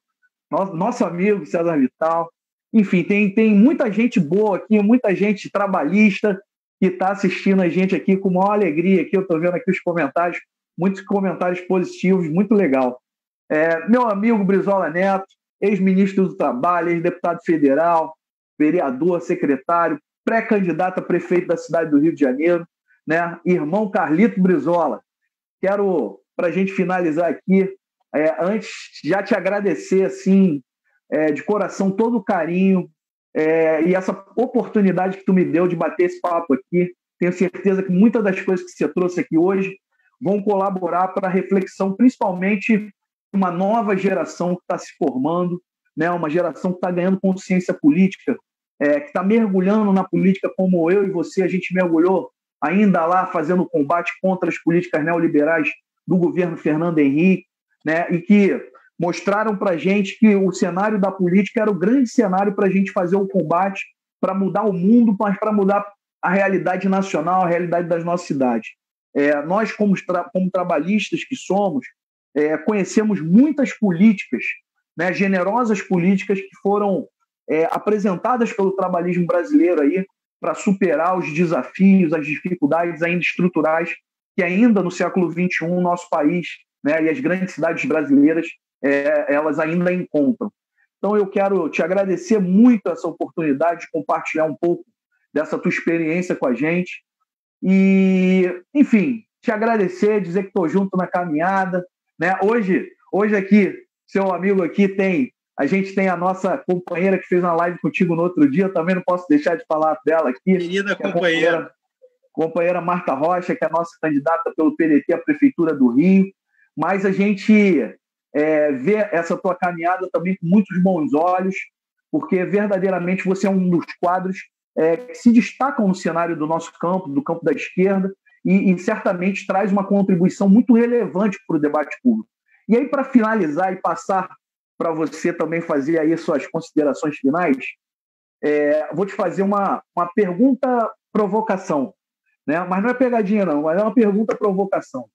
Speaker 1: nosso amigo César Vital. Enfim, tem muita gente boa aqui, muita gente trabalhista que está assistindo a gente aqui com maior alegria. Aqui eu estou vendo aqui os comentários, muitos comentários positivos, muito legal. Meu amigo Brizola Neto, ex-ministro do Trabalho, ex-deputado federal, vereador, secretário, pré-candidato a prefeito da cidade do Rio de Janeiro, né? Irmão Carlito Brizola. Quero, para a gente finalizar aqui, antes já te agradecer assim, de coração todo o carinho, e essa oportunidade que tu me deu de bater esse papo aqui. Tenho certeza que muitas das coisas que você trouxe aqui hoje vão colaborar para a reflexão, principalmente de uma nova geração que está se formando, né? Uma geração que está ganhando consciência política, que está mergulhando na política como eu e você, a gente mergulhou ainda lá fazendo combate contra as políticas neoliberais do governo Fernando Henrique, né? E que mostraram para a gente que o cenário da política era o grande cenário para a gente fazer o combate, para mudar o mundo, mas para mudar a realidade nacional, a realidade das nossas cidades. Nós, como trabalhistas que somos, conhecemos muitas políticas, né, generosas políticas que foram apresentadas pelo trabalhismo brasileiro aí para superar os desafios, as dificuldades ainda estruturais que ainda no século XXI o nosso país, né, e as grandes cidades brasileiras elas ainda encontram. Então eu quero te agradecer muito essa oportunidade de compartilhar um pouco dessa tua experiência com a gente e, enfim, te agradecer, dizer que estou junto na caminhada, né? Hoje aqui, seu amigo aqui a gente tem a nossa companheira que fez uma live contigo no outro dia, eu também não posso deixar de falar dela aqui.
Speaker 2: Querida companheira.
Speaker 1: Companheira Marta Rocha, que é a nossa candidata pelo PDT à Prefeitura do Rio, mas a gente vê essa tua caminhada também com muitos bons olhos, porque verdadeiramente você é um dos quadros que se destacam no cenário do nosso campo, do campo da esquerda, e certamente traz uma contribuição muito relevante para o debate público. E aí, para finalizar e passar para você também fazer aí suas considerações finais, vou te fazer uma pergunta-provocação, né? Mas não é pegadinha não, mas é uma pergunta-provocação.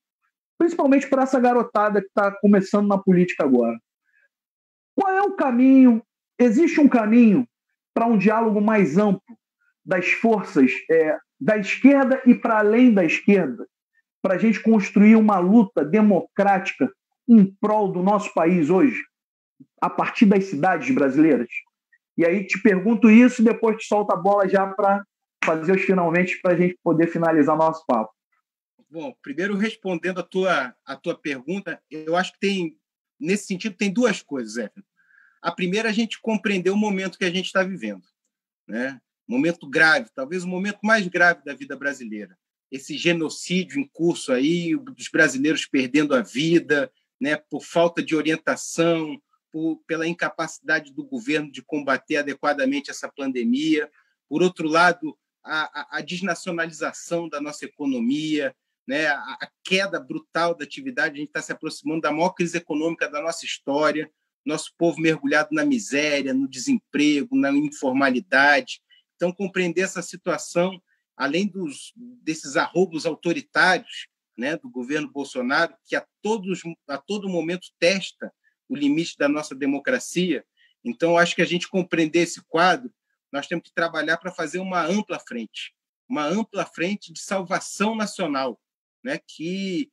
Speaker 1: Principalmente para essa garotada que está começando na política agora. Qual é o caminho? Existe um caminho para um diálogo mais amplo das forças da esquerda e para além da esquerda, para a gente construir uma luta democrática em prol do nosso país hoje, a partir das cidades brasileiras? E aí te pergunto isso e depois te solto a bola já para fazer os finalmente para a gente poder finalizar nosso papo.
Speaker 2: Bom, primeiro respondendo a tua pergunta, eu acho que nesse sentido, tem duas coisas, Zé. A primeira, a gente compreender o momento que a gente está vivendo, né? Momento grave, talvez o momento mais grave da vida brasileira. Esse genocídio em curso aí, dos brasileiros perdendo a vida, né, por falta de orientação, pela incapacidade do governo de combater adequadamente essa pandemia. Por outro lado, a desnacionalização da nossa economia, né, a queda brutal da atividade. A gente está se aproximando da maior crise econômica da nossa história, nosso povo mergulhado na miséria, no desemprego, na informalidade. Então, compreender essa situação, além desses arroubos autoritários, né, do governo Bolsonaro, que a todo momento testa o limite da nossa democracia. Então, acho que a gente compreender esse quadro, nós temos que trabalhar para fazer uma ampla frente de salvação nacional, né, que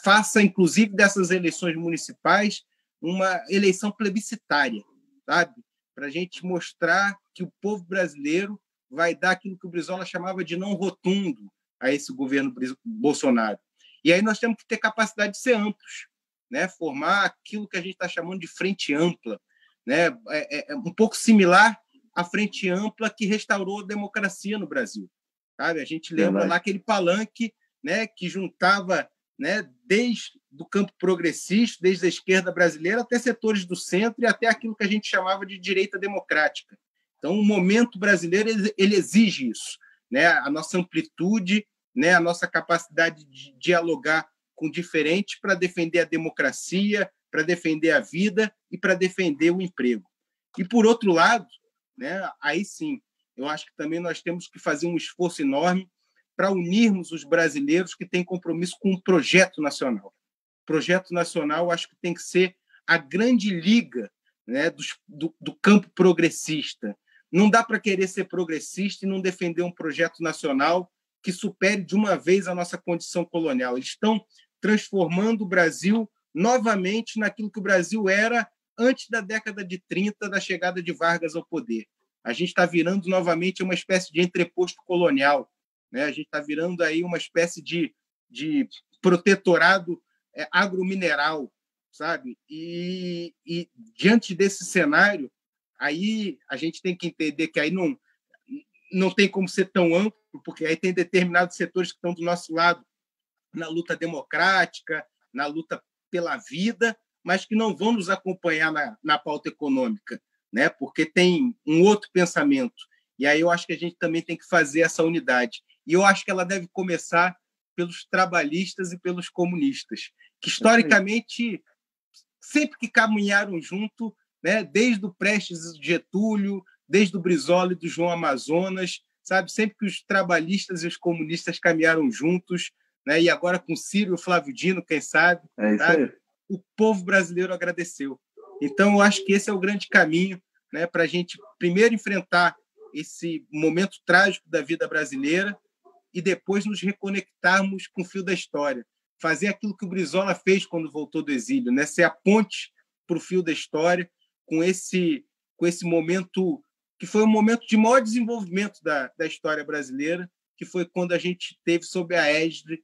Speaker 2: faça, inclusive, dessas eleições municipais uma eleição plebiscitária, sabe? Para a gente mostrar que o povo brasileiro vai dar aquilo que o Brizola chamava de não rotundo a esse governo Bolsonaro. E aí nós temos que ter capacidade de ser amplos, né? Formar aquilo que a gente está chamando de frente ampla, né? É um pouco similar à frente ampla que restaurou a democracia no Brasil, sabe? A gente lembra lá aquele palanque, né, que juntava, né, desde do campo progressista, desde a esquerda brasileira até setores do centro e até aquilo que a gente chamava de direita democrática. Então, o momento brasileiro ele exige isso, né? A nossa amplitude, né? A nossa capacidade de dialogar com diferentes para defender a democracia, para defender a vida e para defender o emprego. E, por outro lado, né, aí sim, eu acho que também nós temos que fazer um esforço enorme para unirmos os brasileiros que têm compromisso com um projeto nacional. O projeto nacional, acho que tem que ser a grande liga, né, do campo progressista. Não dá para querer ser progressista e não defender um projeto nacional que supere de uma vez a nossa condição colonial. Eles estão transformando o Brasil novamente naquilo que o Brasil era antes da década de 30, da chegada de Vargas ao poder. A gente está virando novamente uma espécie de entreposto colonial, né? A gente está virando aí uma espécie de protetorado agromineral, sabe? E diante desse cenário, aí a gente tem que entender que aí não tem como ser tão amplo, porque aí tem determinados setores que estão do nosso lado na luta democrática, na luta pela vida, mas que não vão nos acompanhar na pauta econômica, né? Porque tem um outro pensamento. E aí eu acho que a gente também tem que fazer essa unidade. E eu acho que ela deve começar pelos trabalhistas e pelos comunistas, que historicamente sempre que caminharam junto, né? Desde o Prestes e do Getúlio, desde o Brizola e do João Amazonas, sabe? Sempre que os trabalhistas e os comunistas caminharam juntos, né? E agora com Ciro e o Flávio Dino, quem sabe, sabe? O povo brasileiro agradeceu. Então, eu acho que esse é o grande caminho, né? Para a gente primeiro enfrentar esse momento trágico da vida brasileira e depois nos reconectarmos com o fio da história. Fazer aquilo que o Brizola fez quando voltou do exílio, né? Ser a ponte para o fio da história com esse momento que foi um momento de maior desenvolvimento da história brasileira, que foi quando a gente teve sob a égide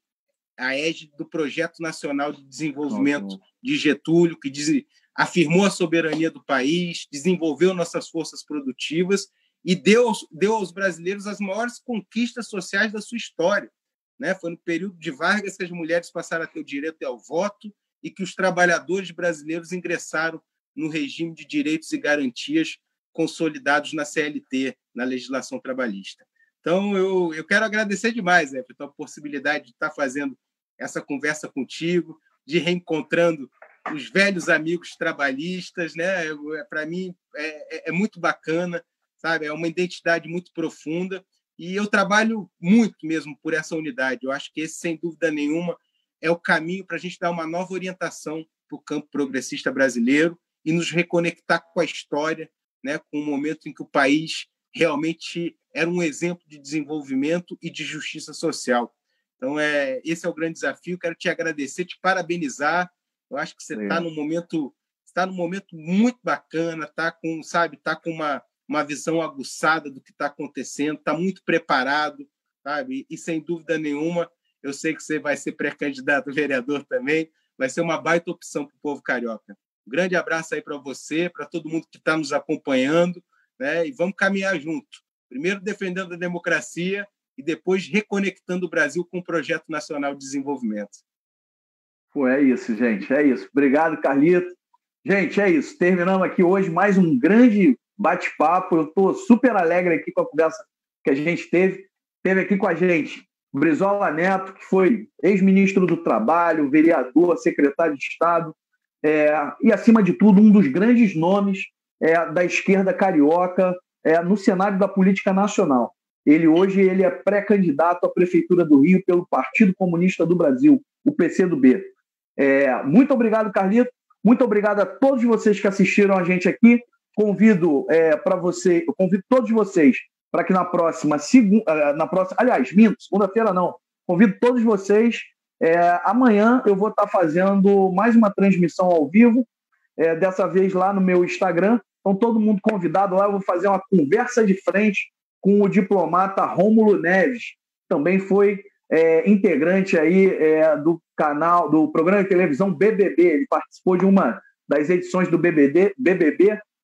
Speaker 2: do Projeto Nacional de Desenvolvimento de Getúlio, que afirmou a soberania do país, desenvolveu nossas forças produtivas e deu aos brasileiros as maiores conquistas sociais da sua história, né? Foi no período de Vargas que as mulheres passaram a ter o direito ao voto e que os trabalhadores brasileiros ingressaram no regime de direitos e garantias consolidados na CLT, na legislação trabalhista. Então, eu quero agradecer demais, né, pela possibilidade de estar fazendo essa conversa contigo, de reencontrando os velhos amigos trabalhistas, né? Para mim é muito bacana, sabe? É uma identidade muito profunda e eu trabalho muito mesmo por essa unidade. Eu acho que esse, sem dúvida nenhuma, é o caminho para a gente dar uma nova orientação para o campo progressista brasileiro e nos reconectar com a história, né? Com o momento em que o país realmente era um exemplo de desenvolvimento e de justiça social. Então, esse é o grande desafio. Quero te agradecer, te parabenizar. Eu acho que você está num momento muito bacana, está com uma visão aguçada do que está acontecendo, está muito preparado, sabe? E, sem dúvida nenhuma, eu sei que você vai ser pré-candidato a vereador também, vai ser uma baita opção para o povo carioca. Um grande abraço aí para você, para todo mundo que está nos acompanhando, né? E vamos caminhar junto. Primeiro defendendo a democracia e depois reconectando o Brasil com o Projeto Nacional de Desenvolvimento.
Speaker 1: Pô, é isso, gente, é isso. Obrigado, Carlito. Gente, é isso. Terminamos aqui hoje mais um grande bate-papo. Eu estou super alegre aqui com a conversa que a gente teve. Teve aqui com a gente Brizola Neto, que foi ex-ministro do Trabalho, vereador, secretário de Estado, e, acima de tudo, um dos grandes nomes da esquerda carioca no cenário da política nacional. Hoje ele é pré-candidato à Prefeitura do Rio pelo Partido Comunista do Brasil, o PCdoB. Muito obrigado, Carlito. Muito obrigado a todos vocês que assistiram a gente aqui. Convido todos vocês para que na próxima segunda-feira não. Convido todos vocês. Amanhã eu vou estar fazendo mais uma transmissão ao vivo, dessa vez lá no meu Instagram. Então, todo mundo convidado lá. Eu vou fazer uma conversa de frente com o diplomata Rômulo Neves, também foi integrante aí do canal, do programa de televisão BBB. Ele participou de uma das edições do BBB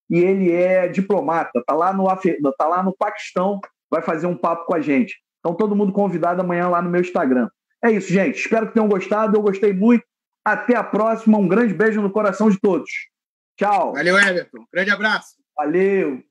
Speaker 1: e ele é diplomata, está lá no Paquistão, vai fazer um papo com a gente. Então, todo mundo convidado amanhã lá no meu Instagram. É isso, gente. Espero que tenham gostado. Eu gostei muito. Até a próxima. Um grande beijo no coração de todos. Tchau.
Speaker 2: Valeu, Everton. Grande abraço.
Speaker 1: Valeu.